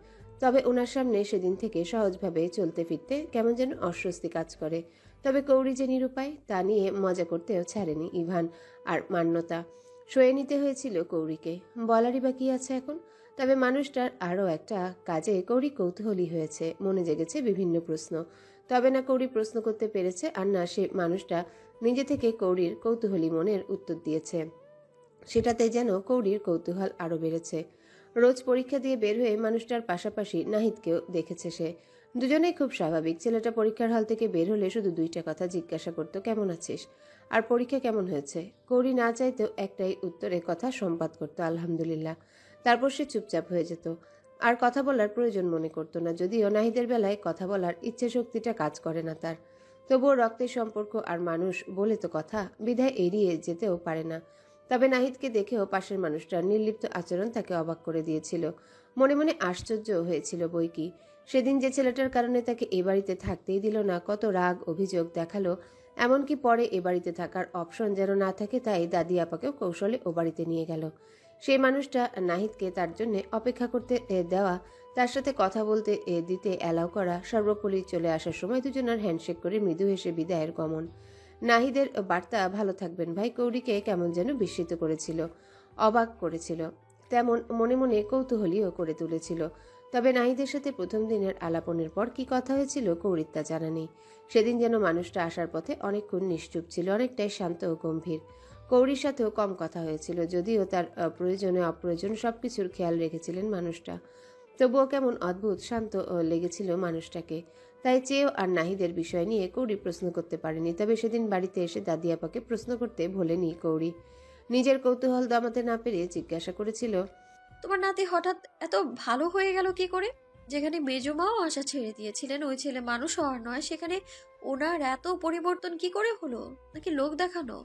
তবে ওনার সামনে সেদিন থেকে সহজভাবে চলতে ফিরতে কেমন যেন অস্বস্তি কাজ করে। তবে কৌরি যে নিরুপায় তা নিয়ে মজা করতেও ছাড়েনি ইভান আর মান্যতা। সয়ে নিতে হয়েছিল কৌরিকে, বলারই বা কি আছে এখন। তবে মানুষটার আরও একটা কাজে কৌরি কৌতূহলী হয়েছে, মনে জেগেছে বিভিন্ন প্রশ্ন। তবে না কৌরি প্রশ্ন করতে পেরেছে, আর না সে মানুষটা নিজে থেকে কৌরির কৌতূহলী মনের উত্তর দিয়েছে। সেটাতে যেন কৌরির কৌতূহল আরও বেড়েছে। রোজ পরীক্ষা দিয়ে বের হয়ে মানুষটার পাশাপাশি নাহিদকেও দেখেছে সে। দুজনেই খুব স্বাভাবিক। ছেলেটা পরীক্ষার হল থেকে বের হলে শুধু দুইটা কথা জিজ্ঞাসা করতো, কেমন আছিস আর পরীক্ষা কেমন হয়েছে। কৌরি না চাইতেও একটাই উত্তরে কথা সম্পাদ করতো, আলহামদুলিল্লাহ। তারপর সে চুপচাপ হয়ে যেত, আর কথা বলার প্রয়োজন মনে করতো না। যদিও নাহিদের বেলায় কথা বলার ইচ্ছে শক্তিটা কাজ করে না তার, তবুও রক্তের সম্পর্ক আর মানুষ বলে তো কথা, বিধায় এড়িয়ে যেতেও পারে না। তবে নাহিদকে দেখেও পাশের মানুষটার নির্লিপ্ত আচরণ তাকে অবাক করে দিয়েছিল। মনে মনে আশ্চর্য হয়েছিল বই কি। সেদিন যে ছেলেটার কারণে তাকে এ বাড়িতে থাকতেই দিল না, কত রাগ অভিযোগ দেখালো। এমনকি পরে এ বাড়িতে থাকার অপশন যেন না থাকে, তাই দাদি আপাকেও কৌশলে ও বাড়িতে নিয়ে গেল। সেই মানুষটা নাহিদকে তার জন্য অপেক্ষা করতে দেওয়া, তার সাথে কথা বলতে দিতে অ্যালাউ করা, সর্বোপরি চলে আসার সময় দুজনের হ্যান্ডশেক করে মৃদু হেসে বিদায়ের গমন। নাহিদের বার্তা ভালো থাকবেন ভাই কৌরিকে কেমন যেন বিস্মিত করেছিল, অবাক করেছিল, তেমন মনে মনে কৌতূহলীও করে তুলেছিল। তবে নাহিদের সাথে প্রথম দিনের আলাপনের পর কি কথা হয়েছিল কৌরির তা জানা নেই। সেদিন যেন মানুষটা আসার পথে অনেকক্ষণ নিশ্চুপ ছিল, অনেকটাই শান্ত ও গম্ভীর। কৌরির সাথেও কম কথা হয়েছিল, যদিও তার প্রয়োজনে অপ্রয়োজন সবকিছুর খেয়াল রেখেছিলেন মানুষটা। তবুও কেমন অদ্ভুত শান্ত লেগেছিল মানুষটাকে। তাই চেয়েও আর নাহিদের বিষয় নিয়ে কৌরি প্রশ্ন করতে পারেনি। তবে সেদিন বাড়িতে এসে দাদি আপাকে প্রশ্ন করতে ভোলেনি কৌরি। নিজের কৌতূহল দমাতে না পেরে জিজ্ঞাসা করেছিল, তোমার নাতি হঠাৎ এত ভালো হয়ে গেল কি করে? যেখানে মেজমাও আশা ছেড়ে দিয়েছিলেন ওই ছেলে মানুষ হওয়ার নয়, সেখানে ওনার এত পরিবর্তন কি করে হলো? নাকি লোক দেখানো?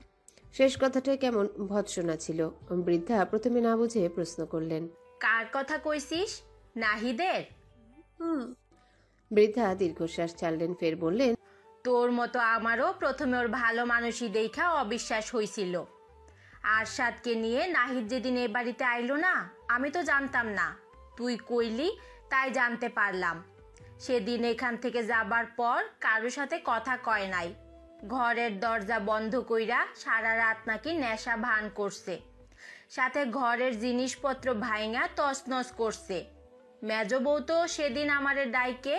শেষ কথাটাই কেমন ভৎসনা ছিল। বৃদ্ধা প্রথমে না বুঝে প্রশ্ন করলেন, কার কথা কইছিস? নাহিদের? হুম। বৃদ্ধা দীর্ঘশ্বাস ছাড়লেন, ফের বললেন, তোর মতো আমারও প্রথমে ওর ভালো মানুষই দেখা অবিশ্বাস হইছিল। আরশাদকে নিয়ে নাহিদ যেদিন এ বাড়িতে আইলো না, আমি তো জানতাম না, তুই কইলি তাই জানতে পারলাম। সেদিন এখান থেকে যাবার পর কারোর সাথে কথা কয় নাই। ঘরের দরজা বন্ধ কইরা সারা রাত নাকি নেশা ভান করছে, সাথে ঘরের জিনিসপত্র ভাইঙা তছনছ করছে। মেজ বউ তো সেদিন আমারে ডাইকে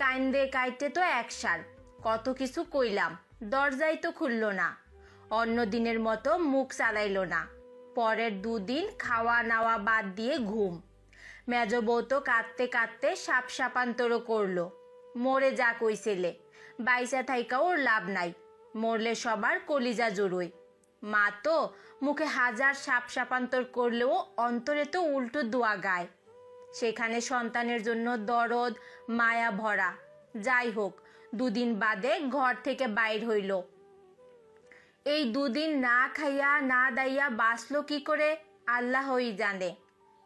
কাইন্দে কাইতে তো একসার কত কিছু কইলাম, দরজাই তো খুলল না। অন্য দিনের মতো মুখ চালাইলো না। পরের দুদিন খাওয়া নাওয়া বাদ দিয়ে ঘুম। মেজ বউ তো কাঁদতে কাঁদতে সাপ সাপান্তরও করলো। মরে যা কইছিলে, বাইসা থাইকা ওর লাভ নাই, মরলে সবার কলিজা জুড়োই। মা তো মুখে হাজার সাপ সাপান্তর করলেও অন্তরে তো উল্টো দোয়া গায়। সেখানে সন্তানের জন্য দরদ মায়া ভরা। যাই হোক, দুদিন বাদে ঘর থেকে বাইর হইল। এই দুদিন না খাইয়া না দাইয়া বাঁচলো কি করে আল্লাহই জানে।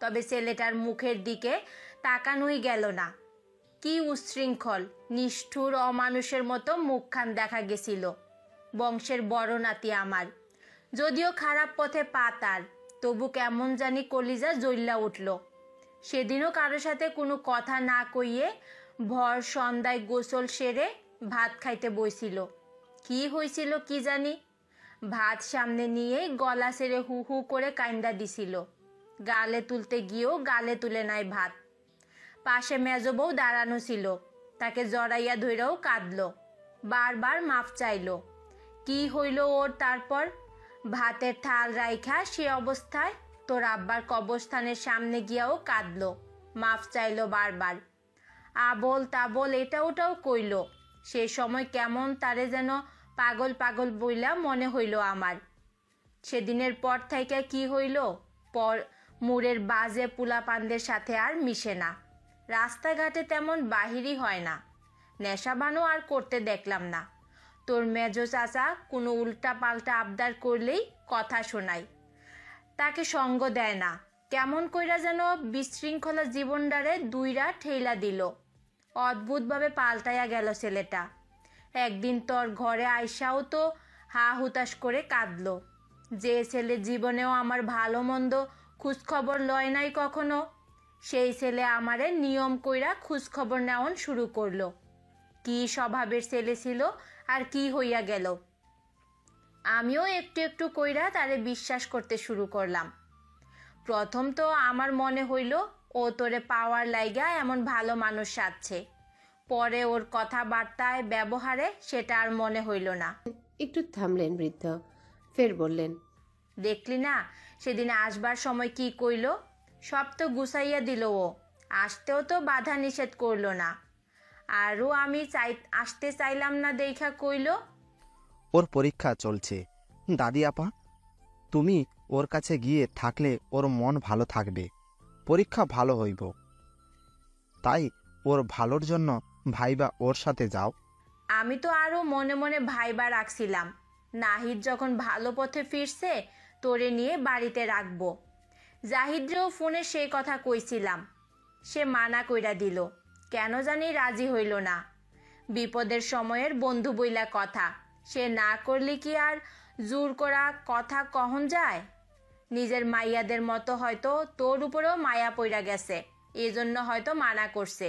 তবে ছেলেটার মুখের দিকে তাকানোই গেল না। কি উচ্ছৃঙ্খল নিষ্ঠুর অমানুষের মতো মুখখান দেখা গেছিল। বংশের বড় নাতি আমার, যদিও খারাপ পথে পা তার, তবু কেমন জানি কলিজা জ্বল্লা উঠল। সেদিনও কারোর সাথে কোনো কথা না কইয়ে ভর সন্ধ্যায় গোসল সেরে ভাত খাইতে বইছিল। কি হয়েছিল কি জানি, ভাত সামনে নিয়ে গলা সেরে হু হু করে কাইন্দা দিছিল। গালে তুলতে গিয়েও গালে তুলে নাই ভাত। পাশে মেজ বউ দাঁড়ানো ছিল, তাকে জড়াইয়া ধইরাও কাঁদলো, বারবার মাফ চাইলো। কি হইল ওর তারপর? ভাতের থাল রাইখা সে অবস্থায় তোর আব্বার কবরস্থানের সামনে গিয়াও কাঁদলো, মাফ চাইলো বারবার। আবল তাবল এটা ওটাও কইল। সে সময় কেমন তারে যেন পাগল পাগল বইলা মনে হইল আমার। সেদিনের পর থেকে কি হইল, পর মুরের বাজে পুলাপানদের সাথে আর মিশে না। রাস্তাঘাটে তেমন বাহিরই হয় না। নেশাবানও আর করতে দেখলাম না। তোর মেজ চাচা কোনো উল্টা পাল্টা আবদার করলেই কথা শোনায়, তাকে সঙ্গ দেয় না। কেমন কইরা যেন বিশৃঙ্খলা জীবনটারে দুইরা ঠেলা দিল। অদ্ভুতভাবে পাল্টাইয়া গেল ছেলেটা। একদিন তোর ঘরে আইসাও তো হা হুতাশ করে কাঁদলো। যে ছেলে জীবনেও আমার ভালো মন্দ খোঁজখবর লয় নাই কখনো, সেই ছেলে আমারে নিয়ম কইরা খোঁজখবর নেওয়ান শুরু করলো। কি স্বভাবের ছেলে ছিল আর কি হইয়া গেল। আমিও একটু একটু কইরা তারে বিশ্বাস করতে শুরু করলাম। প্রথম তো আমার মনে হইল ও তোরে পাওয়ার লাইগা এমন ভালো মানুষ সাজছে। পরে ওর কথাবার্তায় ব্যবহারে সেটা আর মনে হইল না। একটু থামলেন বৃদ্ধ, ফের বললেন, দেখলি না সেদিন আসবার সময় কি কইল? সব তো গুছাইয়া দিল ও, আসতেও তো বাধা নিষেধ করলো না। আরও আমি আসতে চাইলাম না দেখা কইল, ওর পরীক্ষা চলছে দাদি আপা, তুমি ওর কাছে গিয়ে থাকলে ওর মন ভালো থাকবে, পরীক্ষা ভালো হইব। তাই ওর ভালোর জন্য ভাইবা ওর সাথে যাও। আমি তো আরও মনে মনে ভাইবা রাখছিলাম, নাহিদ যখন ভালো পথে ফিরছে তোরে নিয়ে বাড়িতে রাখবো। জাহিদরেও ফোনে সেই কথা কইছিলাম, সে মানা কইরা দিল। কেন জানি রাজি হইল না। বিপদের সময়ের বন্ধু বইলা কথা, সে না করলে কি আর জোর করা কথা কহন যায়? নিজের মাইয়াদের মতো হয়তো তোর উপরেও মায়া পইরা গেছে, এজন্য হয়তো মানা করছে।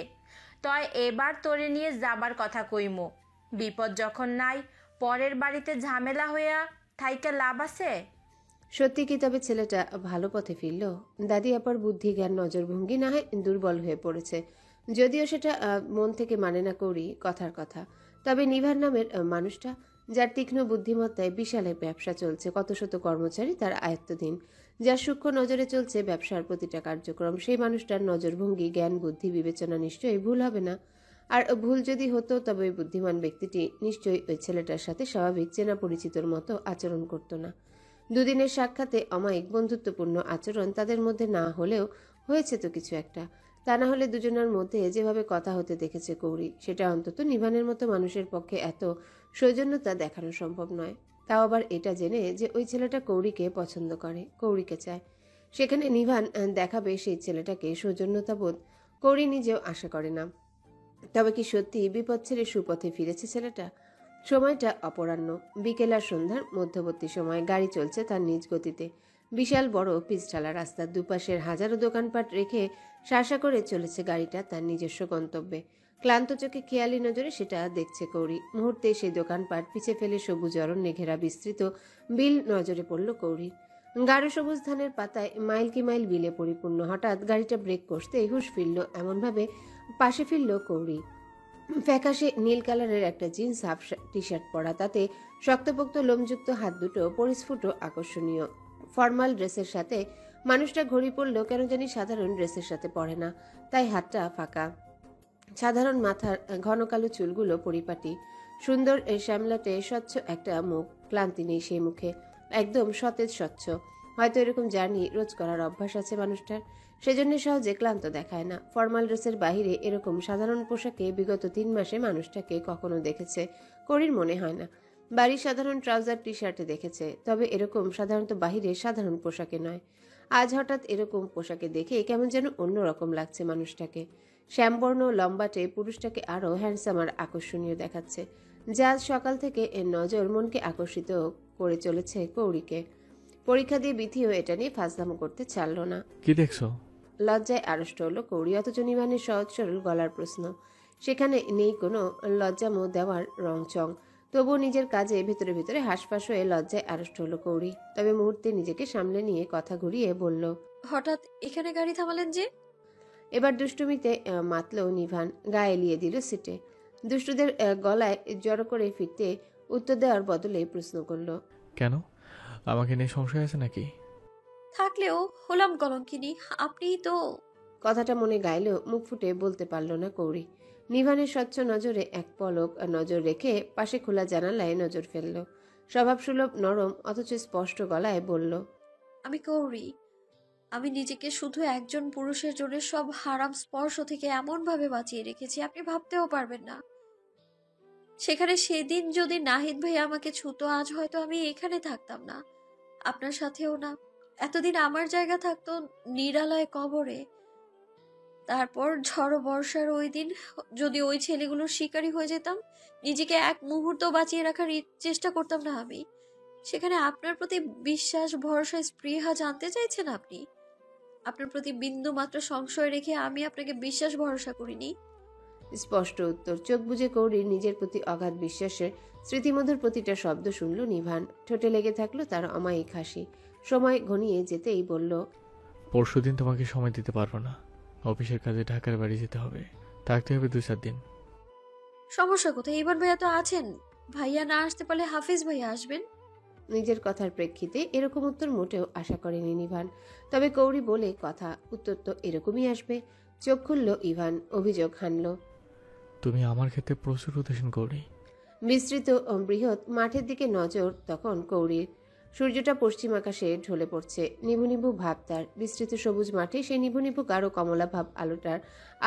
তয় এবার তোরে নিয়ে যাবার কথা কইমু। বিপদ যখন নাই, পরের বাড়িতে ঝামেলা হইয়া থাইকা লাভ আছে? সত্যি কি তবে ছেলেটা ভালো পথে ফিরল? দাদি আপার বুদ্ধি জ্ঞান নজরভঙ্গি না হয় দুর্বল হয়ে পড়েছে, যদিও সেটা মন থেকে মানে না করি কথার কথা। তবে নিভার নামের মানুষটা, যার তীক্ষ্ণ বুদ্ধিমত্তায় বিশাল এক ব্যবসা চলছে, কত শত কর্মচারী তার আয়ত্তাধীন, যার সূক্ষ্ম নজরে চলছে ব্যবসার প্রতিটা কার্যক্রম, সেই মানুষটার নজরভঙ্গি জ্ঞান বুদ্ধি বিবেচনা নিশ্চয়ই ভুল হবে না। আর ভুল যদি হতো তবে ওই বুদ্ধিমান ব্যক্তিটি নিশ্চয়ই ওই ছেলেটার সাথে স্বাভাবিক চেনা পরিচিতর মতো আচরণ করত না। দুদিনের সাক্ষাতে অমায়িক বন্ধুত্বপূর্ণ আচরণ তাদের মধ্যে না হলেও হয়েছে তো কিছু একটা। তা না হলে দুজনের মধ্যে যেভাবে কথা হতে দেখেছে কৌরি, সেটা অন্তত নিভানের মতো মানুষের পক্ষে এত সৌজন্যতা দেখানো সম্ভব নয়। তাও আবার এটা জেনে যে ওই ছেলেটা কৌরিকে পছন্দ করে, কৌরিকে চায়। সেখানে নিভান দেখাবে সেই ছেলেটাকে সৌজন্যতাবোধ কৌরি নিজেও আশা করে না। তবে কি সত্যি বিপদ ছেড়ে সুপথে ফিরেছে ছেলেটা? সময়টা অপরাহ্ন, বিকেল আর সন্ধ্যার মধ্যবর্তী সময়। গাড়ি চলছে তার নিজ গতিতে। বিশাল বড় পিচঢালা রাস্তার দুপাশের হাজারো দোকানপাট রেখে শাসা করে চলেছে গাড়িটা তার নিজস্ব গন্তব্যে। ক্লান্ত চোখে খেয়ালি নজরে সেটা দেখছে কৌরি। মুহূর্তে সেই দোকানপাট পিছে ফেলে সবুজ অরণ্যে ঘেরা বিস্তৃত বিল নজরে পড়ল কৌরি। গাঢ় সবুজ ধানের পাতায় মাইল কি মাইল বিলে পরিপূর্ণ। হঠাৎ গাড়িটা ব্রেক কষতেই হুঁশ ফিরল, এমনভাবে পাশে ফিরল কৌরি। ফ্যাকাশে নীল কালারের একটা জিন্স হাফ টি শার্ট পরা, তাতে শক্তপোক্ত লোমযুক্ত হাত দুটো পরিস্ফুট আকর্ষণীয়। ফর্মাল ড্রেসের সাথে মানুষটা ঘড়ি পরল কেন জানি সাধারণ ড্রেসের সাথে পরে না, তাই হাতটা ফাঁকা। সাধারণ মাথার ঘন কালো চুলগুলো পরিপাটি। সুন্দর শ্যামলাটে স্বচ্ছ একটা মুখ, ক্লান্তি নেই সেই মুখে, একদম সতেজ স্বচ্ছ। হয়তো এরকম জার্নি রোজ করার অভ্যাস আছে মানুষটার, সেজন্য সহজে ক্লান্ত দেখায় না। ফর্মাল ড্রেসের বাইরে এরকম সাধারণ পোশাকে বিগত 3 মাসে মানুষটাকে কখনো দেখেছে করির মনে হয় না। বাড়ির সাধারণ ট্রাউজার টি শার্টে দেখেছে, তবে এরকম সাধারণত বাহিরে সাধারণ পোশাকে নয়। আজ হঠাৎ এরকম পোশাকে দেখে কেমন যেন অন্যরকম লাগছে মানুষটাকে। শ্যামবর্ণ লম্বাটে পুরুষটাকে আরও হ্যান্ডসাম আর আকর্ষণীয় দেখাচ্ছে, যা আজ সকাল থেকে এর নজর মনকে আকর্ষিত করে চলেছে কৌরিকে। পরীক্ষা দিয়ে বিধিও এটা নিয়ে ফাজলামো করতে ছাড়ল না। কি দেখছো? লজ্জায় আড়ষ্ট হলো কৌরি। অথচ নিবানের সহজ সরল গলার প্রশ্ন, সেখানে নেই কোনো লজ্জামো দেওয়ার রংচং। তবুও নিজের কাজে ভেতরে ভেতরে হাঁসফাঁস হয়ে লজ্জায় আড়ষ্ট হলো কৌরি। তবে মুহূর্তে নিজেকে সামলে নিয়ে কথা ঘুরিয়ে বলল, হঠাৎ এখানে গাড়ি থামালেন যে? এবার দুষ্টুমিতে মাতল নিভান, গায়ে এলিয়ে দিল সিটে। দুষ্টুদের গলায় জড়ো করে ফিরতে উত্তর দেওয়ার বদলে প্রশ্ন করল, কেন? আমাকে নিয়ে সংশয় আছে নাকি? থাকলেও হলাম কলঙ্কিনী, আপনিই তো। কথাটা মনে গাইলেও মুখ ফুটে বলতে পারল না কৌরি। নিভানের স্বচ্ছ নজরে এক পলক নজর রেখে পাশে খোলা জানালায় নজর ফেলল। স্বভাবসুলভ নরম অথচ স্পষ্ট গলায় বলল, আমি কৌরি। আমি নিজেকে শুধু একজন পুরুষের জন্য সব হারাম স্পর্শ থেকে এমনভাবে বাঁচিয়ে রেখেছি আপনি ভাবতেও পারবেন না। সেখানে সেদিন যদি নাহিদ ভাই আমাকে ছুতো, আজ হয়তো আমি এখানে থাকতাম না, আপনার সাথেও না। এতদিন আমার জায়গা থাকতো নিরালয় কবরে। তারপর ঝড় বর্ষার ওই দিন যদি ওই ছেলেগুলোর শিকারী হয়ে যেতাম, নিজেকে এক মুহূর্ত বাঁচিয়ে রাখার চেষ্টা করতাম না আমি। সেখানে আপনার প্রতি বিশ্বাস, ভরসা, স্পৃহা জানতে চাইছেন আপনি? আপনার প্রতি বিন্দু মাত্র সংশয় রেখে আমি আপনাকে বিশ্বাস ভরসা করিনি। স্পষ্ট উত্তর। চোখ বুজে কৌরির নিজের প্রতি অগাধ বিশ্বাসের স্মৃতিমধুর প্রতিটা শব্দ শুনল নিভান। ঠোঁটে লেগে থাকলো তার অমায়িক হাসি। সময় ঘনিয়ে যেতেই বলল, পরশুদিন তোমাকে সময় দিতে পারবো না, অফিসের কাজে ঢাকার বাড়ি যেতে হবে, থাকতে হবে 2-4 দিন। সমস্যা কোথায়? ইভান ভাইয়া তো আছেন, ভাইয়া না আসতে পারলে হাফিজ ভাইয়া আসবেন। নিজের কথার প্রেক্ষিতে এরকম উত্তর মোটেও আশা করেনি নিভান। তবে কৌরি বলে কথা, উত্তর তো এরকমই আসবে। চোখ খুলল ইভান, অভিযোগ হানল, তুমি আমার ক্ষেত্রে প্রচুর উদাসীন করি। বিস্তৃত বৃহৎ মাঠের দিকে নজর তখন কৌরির। সূর্যটা পশ্চিম আকাশে ঢলে পড়ছে, নিভু নিভু ভাব তার। বিস্তৃত সবুজ মাঠে সেই নিভু নিভু গাঢ় কমলা ভাব আলোটার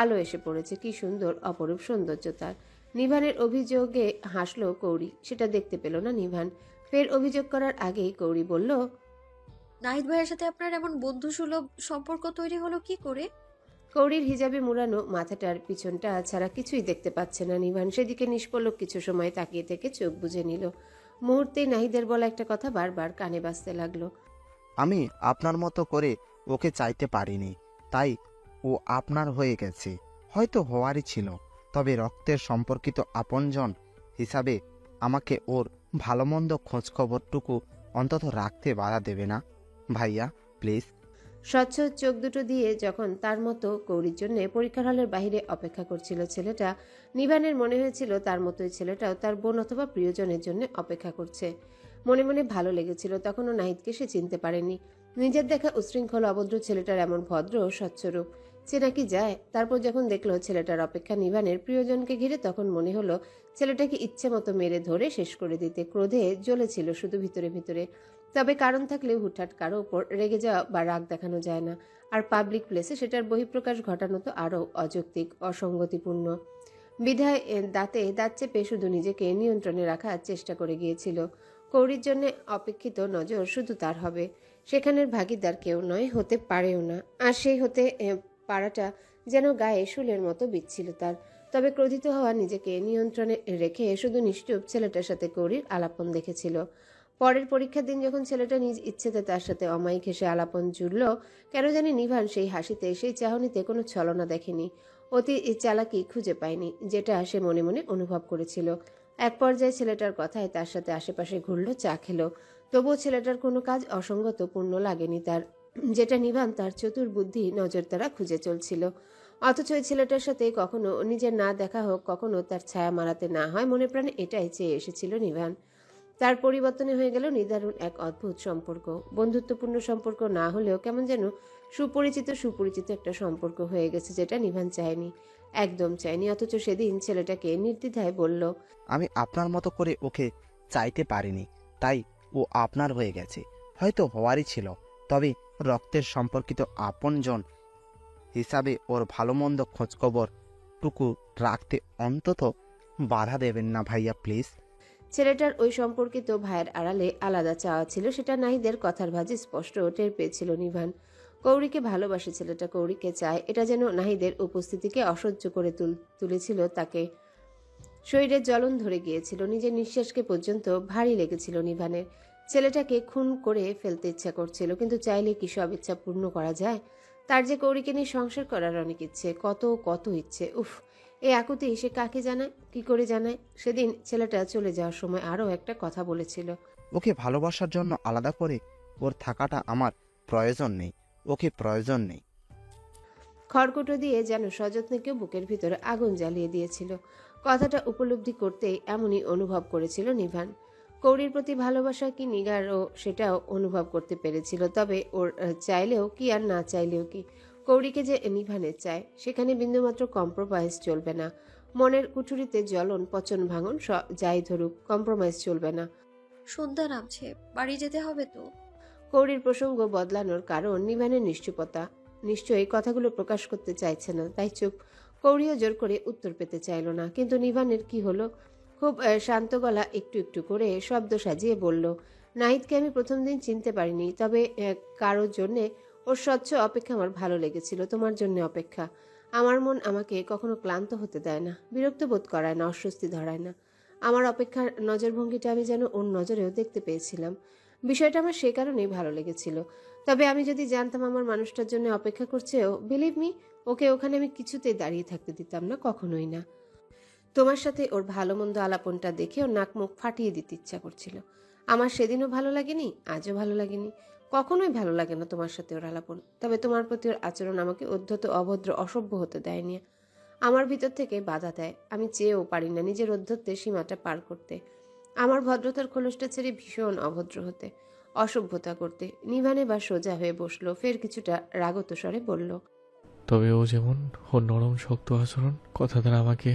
আলো এসে পড়েছে। কি সুন্দর অপরূপ সৌন্দর্য তার। নিভানের অভিযোগে হাসল কৌরি, সেটা দেখতে পেল না নিভান। ফের অভিযোগ করার আগেই কৌরি বলল, নাহিদ ভাইয়ের সাথে আপনার এমন বন্ধুসুলভ সম্পর্ক তৈরি হলো কি করে? কৌরির হিজাবে মুড়ানো মাথাটার পিছনটা ছাড়া কিছুই দেখতে পাচ্ছে না নিভান। সেদিকে নিষ্পলক কিছু সময় তাকিয়ে থেকে চোখ বুজে নিল। মুহূর্তেই নাহিদের বলা একটা কথা বারবার কানে বাজতে লাগলো, আমি আপনার মতো করে ওকে চাইতে পারিনি, তাই ও আপনার হয়ে গেছে। হয়তো হওয়ারই ছিল, তবে রক্তের সম্পর্কিত আপনজন হিসাবে আমাকে ওর ভালো মন্দ খোঁজখবরটুকু অন্তত রাখতে বাধা দেবে না ভাইয়া, প্লিজ। স্বচ্ছ চোখ দুটো দিয়ে যখন তার মতো কৌরির জন্য পরীক্ষার হলের বাইরে অপেক্ষা করছিল ছেলেটা, নিভানের মনে হয়েছিল তার মতোই ছেলেটাও তার বোন অথবা প্রিয়জনের জন্য অপেক্ষা করছে। মনে মনে ভালো লেগেছিল। তখনও নাহিদকে সে চিনতে পারেনি। নিজের দেখা উশৃঙ্খল অভদ্র ছেলেটার এমন ভদ্র স্বচ্ছ রূপ। চেনা কি যায়? তারপর যখন দেখলো ছেলেটার অপেক্ষা নিভানের প্রিয়জনকে ঘিরে, তখন মনে হলো ছেলেটাকে ইচ্ছে মতো মেরে ধরে শেষ করে দিতে। ক্রোধে জ্বলেছিল শুধু ভিতরে ভিতরে। তবে কারণ থাকলে হুটহাট কারো ওপর রেগে যাওয়া বা রাগ দেখানো যায় না, আর পাবলিক প্লেসে সেটার বহিঃপ্রকাশ ঘটানো তো আরও অযৌক্তিক, অসঙ্গতিপূর্ণ। বিধায় দাঁতে দাঁত চেপে শুধু নিজেকে নিয়ন্ত্রণে রাখার চেষ্টা করে গিয়েছিল। কৌরির জন্য অপেক্ষিত নজর শুধু তার হবে, সেখানের ভাগিদার কেউ নয়, হতে পারেও না। আর সেই হতে পারাটা যেন গায়ে শুলের মতো বিচ্ছিল তার। তবে ক্রোধিত হওয়া নিজেকে নিয়ন্ত্রণে রেখে শুধু নিশ্চুপ ছেলেটার সাথে কৌরির আলাপন দেখেছিল। পরের পরীক্ষার দিন যখন ছেলেটা নিজ ইচ্ছেতে তার সাথে অমায়িক হেসে আলাপন জুড়ল, কেন জানি নিভান সেই হাসিতে, সেই চাহনিতে কোনো ছলনা দেখেনি, অতি চালাকি খুঁজে পায়নি, যেটা সে মনে মনে অনুভব করেছিল। এক পর্যায়ে ছেলেটার কথায় তার সাথে আশেপাশে ঘুরল, চা খেলো। তবুও ছেলেটার কোনো কাজ অসঙ্গত পূর্ণ লাগেনি তার, যেটা নিভান তার চতুর বুদ্ধি নজর দ্বারা খুঁজে চলছিল। অথচ ওই ছেলেটার সাথে কখনো নিজের না দেখা হোক, কখনো তার ছায়া মারাতে না হয়, মনে প্রাণে এটাই চেয়ে এসেছিল নিভান। তার পরিবর্তনে হয়ে গেল নিদারুণ এক অদ্ভুত সম্পর্ক। বন্ধুত্বপূর্ণ সম্পর্ক না হলেও কেমন যেন সুপরিচিত একটা সম্পর্ক হয়ে গেছে, যেটা নিভান চায়নি, একদম চায়নি। অথচ সেদিন ছেলেটাকে নির্দ্বিধায় বলল, আমি আপনার মতো করে ওকে চাইতে পারিনি, তাই ও আপনার হয়ে গেছে। হয়তো হওয়ারই ছিল, তবে রক্তের সম্পর্কিত আপনজন হিসাবে ওর ভালো মন্দ খোঁজখবর টুকু রাখতে অন্তত বাধা দেবেন না ভাইয়া, প্লিজ। ছেলেটার ওই সম্পর্কিত ভাইয়ের আড়ালে আলাদা চাওয়া ছিল, সেটা নাহিদের কথার ভাঁজে স্পষ্ট টের পেয়েছিল নিভান। কৌরিকে ভালোবাসে ছেলেটা, কৌরিকে চায়, এটা যেন নাহিদের উপস্থিতিকে অসহ্য করে তুলেছিল তাকে। শরীরের জ্বলন ধরে গিয়েছিল, নিজের নিঃশ্বাসকে পর্যন্ত ভারী লেগেছিল নিভানের। ছেলেটাকে খুন করে ফেলতে ইচ্ছা করছিল, কিন্তু চাইলে কি সব ইচ্ছা পূর্ণ করা যায়? তার যে কৌরিকে নিয়ে সংসার করার অনেক ইচ্ছে, কত কত ইচ্ছে। উফ, এই আকুতি সে কাকে জানায়, কি করে জানায়? সেদিন ছেলেটা চলে যাওয়ার সময় আরও একটা কথা বলেছিল, ওকে ভালোবাসার জন্য আলাদা করে ওর থাকাটা আমার প্রয়োজন নেই, ওকে প্রয়োজন নেই। খড়কুটো দিয়ে যেন সযত্নে কেউ বুকের ভিতরে আগুন জ্বালিয়ে দিয়েছিল। কথাটা উপলব্ধি করতেই এমনই অনুভব করেছিল নিভান। কৌরির প্রতি ভালোবাসা কি নিগারও সেটাও অনুভব করতে পেরেছিল। তবে ওর চাইলেও কি আর না চাইলেও কি, কৌরিকে যে নিভানের চায়, সেখানে বিন্দুমাত্র কম্প্রোমাইজ চলবে না। মনের কুঠুরিতে জ্বলন, পচন ভাঙন যাই ধরুক, কম্প্রোমাইজ চলবে না। সন্ধ্যা নামছে, বাড়ি যেতে হবে তো। কৌরির প্রসঙ্গ বদলানোর কারণ নিভানের নিশ্চুপতা। নিশ্চয়ই কথাগুলো প্রকাশ করতে চাইছে না, তাই চুপ। কৌরিও জোর করে উত্তর পেতে চাইল না। কিন্তু নিভানের কি হলো? খুব শান্ত গলা একটু একটু করে শব্দ সাজিয়ে বলল, নাহিদকে আমি প্রথম দিন চিনতে পারিনি, তবে কারোর জন্যে ওর স্বচ্ছ অপেক্ষা আমার ভালো লেগেছিল। তোমার জন্য অপেক্ষা। আমার মন আমাকে কখনো ক্লান্ত হতে দেয় না, বিরক্ত বোধ করায় না, অস্বস্তি ধরায় না। আমার অপেক্ষার নজরভঙ্গিটা আমি যেন ওর নজরেও দেখতে পেয়েছিলাম। বিষয়টা আমার সে কারণেই ভালো লেগেছিল। তবে আমি যদি জানতাম আমার মানুষটার জন্য অপেক্ষা করছে ও, বিলিভ মি, ওকে ওখানে আমি কিছুতেই দাঁড়িয়ে থাকতে দিতাম না, কখনোই না। তোমার সাথে ওর ভালো মন্দ আলাপনটা দেখে ওর নাক মুখ ফাটিয়ে দিতে ইচ্ছা করছিল। আমার সেদিনও ভালো লাগেনি, আজও ভালো লাগেনি, কখনোই ভালো লাগে না তোমার সাথে ওর আলাপন। তবে তোমার প্রতি ওর আচরণ আমাকে অধ্যত, অভদ্র, অসভ্য হতে দেয়নি। আমার ভিতর থেকে বাধা দেয়। আমি চেয়েও পারি না নিজের অধ্যত্বের সীমাটা পার করতে। আমার ভদ্রতার খোলসটা ছেড়ে ভীষণ অভদ্র হতে, অসভ্যতা করতে। নিভানে বা সোজা হয়ে বসলো, ফের কিছুটা রাগত স্বরে বলল, তবে ও যেমন ওর নরম শক্ত আচরণ কথা দ্বারা আমাকে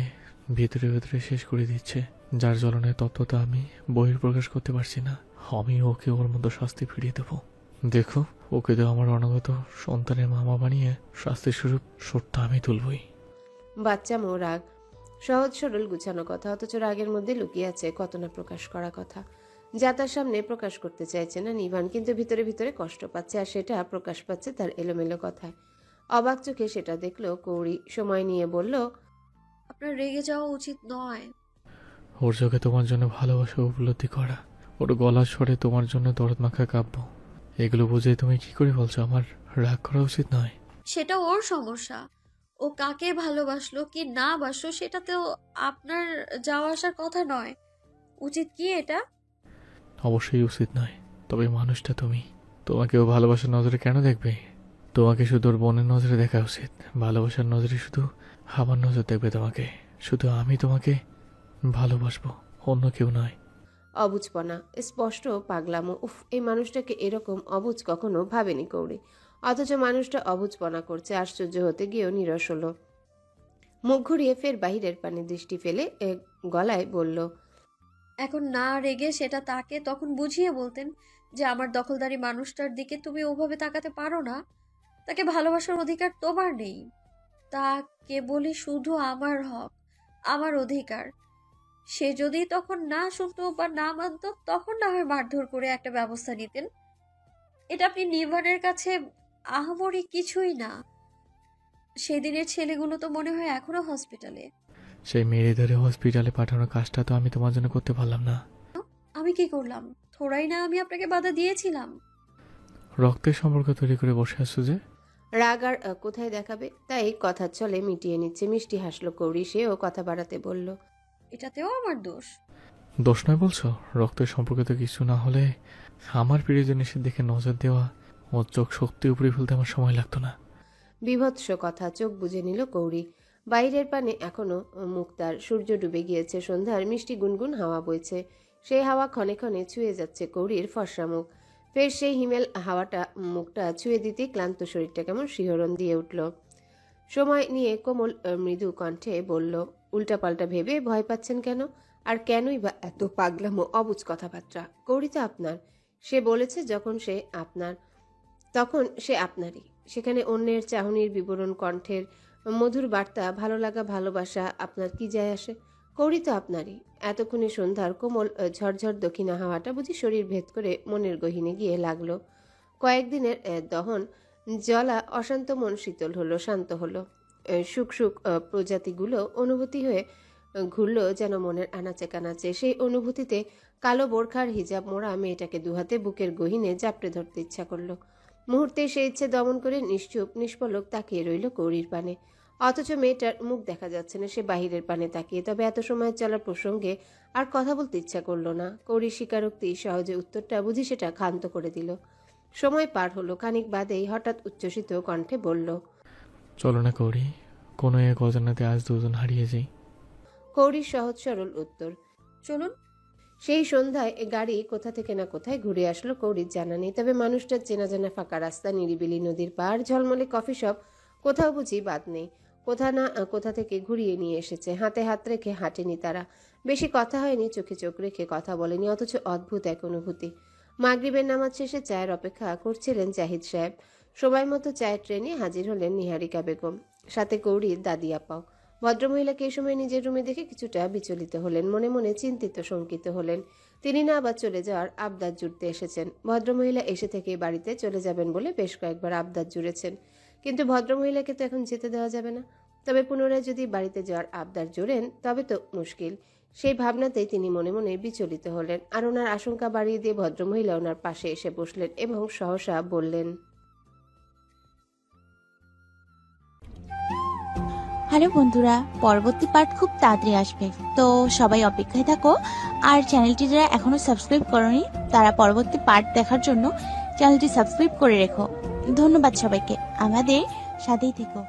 ভিতরে ভিতরে শেষ করে দিচ্ছে, যার জ্বলনের তত্ত্বটা আমি বহির্প্রকাশ করতে পারছি না। আমি ওকে ওর মতো শাস্তি ফিরিয়ে দেবো। দেখো, ওকে তো আমার অনাগত সন্তানের মামা বানিয়ে শাস্তির স্বরূপ শোধটা আমি তুলবই। বাচ্চা মো রাগ, সহজ সরল গুছানো কথা, অথচ রাগের মধ্যে লুকিয়ে আছে কত না প্রকাশ করা কথা, যা তার সামনে প্রকাশ করতে চাইছে না নিভান, কিন্তু ভিতরে ভিতরে কষ্ট পাচ্ছে, আর সেটা প্রকাশ পাচ্ছে তার এলোমেলো কথায়। অবাক চোখে সেটা দেখলো কৌরি। সময় নিয়ে বলল, আপনার রেগে যাওয়া উচিত নয়। ওর চোখে তোমার জন্য ভালোবাসা উপলব্ধি করা, ওর গলার স্বরে তোমার জন্য দরদ মাখা কাব্য, এগুলো বুঝে তুমি কি করে বলছো আমার রাগ করা উচিত নয়? সেটা ওর সমস্যা। ও কাকে ভালোবাসলো কি না বাসলো সেটা তো আপনার যাওয়া আসার কথা নয়। উচিত কি এটা? অবশ্যই উচিত নয়, তবে মানুষটা তুমি, তোমাকেও ভালোবাসার নজরে কেন দেখবে? তোমাকে শুধু ওর বোনের নজরে দেখা উচিত। ভালোবাসার নজরে শুধু আমার নজর দেখবে তোমাকে, শুধু আমি তোমাকে ভালোবাসবো, অন্য কেউ নয়। অবুঝপনা, স্পষ্ট পাগলামো। উফ, এই মানুষটাকে এরকম অবুঝ কখনো ভাবেনি কৌরি। অথচ মানুষটা অবুঝপনা করছে। আশ্চর্য হতে গিয়েও নিরস হলো। মুখ ঘুরিয়ে ফের বাহিরের পানে দৃষ্টি ফেলে গলায় বলল, এখন না রেগে সেটা তাকে তখন বুঝিয়ে বলতেন যে আমার দখলদারি মানুষটার দিকে তুমি ওভাবে তাকাতে পারো না, তাকে ভালোবাসার অধিকার তোমার নেই, তা কেবলই শুধু আমার হক, আমার অধিকার। সে যদি তখন না শুনতো বা না মানতো, তখন না হয় মারধর করে একটা ব্যবস্থা নিতেন। এটা আপনি নির্বাণের কাছে আহামরি কিছুই না। সেদিনের ছেলেগুলো তো মনে হয় এখনো হসপিটালে। সেই মেরে ধরে হসপিটালে পাঠানোর কাজটা তো আমি তোমার জন্য করতে পারলাম না। আমি কি করলাম? থোড়াই না আমি আপনাকে বাধা দিয়েছিলাম। রক্তের সম্পর্ক তৈরি করে বসে আছো যে। রাগ আর কোথায় দেখাবে, তাই কথা চলে মিটিয়ে নিচ্ছে। মিষ্টি হাসলো কৌরি, সেও কথা বাড়াতে বলল, এটাতেও আমার দোষ? দোষ নয় বলছো? রক্তের সম্পর্ক তো কিছু না হলে আমার প্রিয় জিনিসের দিকে নজর দেওয়া ও চোখ শক্তি উপরে ফেলতে আমার সময় লাগতো না। বিভৎস কথা। চোখ বুজে নিল কৌরি। বাইরের পানে এখনো মুক্তার। সূর্য ডুবে গিয়েছে। সন্ধ্যার মিষ্টি গুনগুন হাওয়া বইছে। সেই হাওয়া ক্ষণে ক্ষণে ছুঁয়ে যাচ্ছে কৌরির ফর্সা মুখ। ফের সেই হিমেল হাওয়াটা মুখটা ছুঁয়ে দিতেই ক্লান্ত শরীরটা কেমন শিহরণ দিয়ে উঠল। সময় নিয়ে কোমল মৃদু কণ্ঠে বলল, উল্টাপাল্টা ভেবে ভয় পাচ্ছেন কেন? আর কেনই বা এত পাগলামো অবুঝ কথাবার্তা? কৌরি তো আপনার। সে বলেছে যখন সে আপনার, তখন সে আপনারই। সেখানে অন্যের চাহনির বিবরণ, কণ্ঠের মধুর বার্তা, ভালো লাগা, ভালোবাসা আপনার কি যায় আসে? কৌরি তো আপনারই। এতক্ষণে সন্ধ্যার কোমল ঝরঝর দক্ষিণা হাওয়াটা বুঝি শরীর ভেদ করে মনের গহীনে গিয়ে লাগলো। কয়েকদিনের দহন জ্বলা অশান্ত মন শীতল হলো, শান্ত হলো। সুখ সুখ প্রজাতিগুলো অনুভূতি হয়ে ঘুরল যেন মনের আনাচে কানাচে। সেই অনুভূতিতে কালো বোরখার হিজাব মোড়া মেয়েটাকে দুহাতে বুকের গহীনে জাপটে ধরতে ইচ্ছা করলো। মুহূর্তে সেই ইচ্ছে দমন করে নিশ্চুপ নিষ্পলক তাকিয়ে রইল কৌরির পানে। অথচ মেয়েটার মুখ দেখা যাচ্ছে না। সে বাহিরের পানে তাকিয়ে। তবে এত সময় চলার প্রসঙ্গে আর কথা বলতে ইচ্ছা করলো না। কৌরির স্বীকারোক্তি সহজে উত্তরটা বুঝি সেটা ক্ষান্ত করে দিল। সময় পার হলো। খানিক বাদেই হঠাৎ উচ্ছ্বসিত কণ্ঠে বলল, চলো না কৌরি, কোনো এক অজানাতে আজ দুজন হারিয়ে যাই। কৌরির সহজ সরল উত্তর। চলুন। সেই সন্ধ্যায় গাড়ি কোথা থেকে না কোথায় ঘুরে আসলো কৌরির জানা নেই। তবে মানুষটার চেনা জানা ফাঁকা রাস্তা, নিরিবিলি নদীর পাড়, ঝলমলে কফি শপ, কোথাও বুঝি বাদ নেই। কোথা না কোথা থেকে ঘুরিয়ে নিয়ে এসেছে। হাতে হাত রেখে হাঁটেনি তারা। বেশি কথা হয়নি, চোখে চোখ রেখে কথা বলেনি। অথচ অদ্ভুত এক অনুভূতি। মাগরিবের নামাজ শেষে চায়ের অপেক্ষা করছিলেন জাহিদ সাহেব। সময় মতো চায়ের ট্রেনে হাজির হলেন নিহারিকা বেগম, সাথে কৌরির দাদি আপাও। ভদ্রমহিলাকে এই সময় নিজের রুমে দেখে কিছুটা বিচলিত হলেন। মনে মনে চিন্তিত শঙ্কিত হলেন। তিনি না আবার চলে যাওয়ার আবদার জুড়তে এসেছেন। ভদ্রমহিলা এসে থেকে বাড়িতে চলে যাবেন বলে বেশ কয়েকবার আবদার জুড়েছেন, কিন্তু ভদ্রমহিলাকে তো এখন যেতে দেওয়া যাবে না। তবে পুনরায় যদি বাড়িতে যাওয়ার আবদার জোড়েন তবে তো মুশকিল। সেই ভাবনাতেই তিনি মনে মনে বিচলিত হলেন। আর ওনার আশঙ্কা বাড়িয়ে দিয়ে ভদ্রমহিলা ওনার পাশে এসে বসলেন এবং সহসা বললেন, হ্যালো বন্ধুরা, পরবর্তী পার্ট খুব তাড়াতাড়ি আসবে, তো সবাই অপেক্ষায় থাকো। আর চ্যানেলটি যারা এখনো সাবস্ক্রাইব করোনি তারা পরবর্তী পার্ট দেখার জন্য চ্যানেলটি সাবস্ক্রাইব করে রেখো। ধন্যবাদ সবাইকে, আমাদের সাথেই থেকো।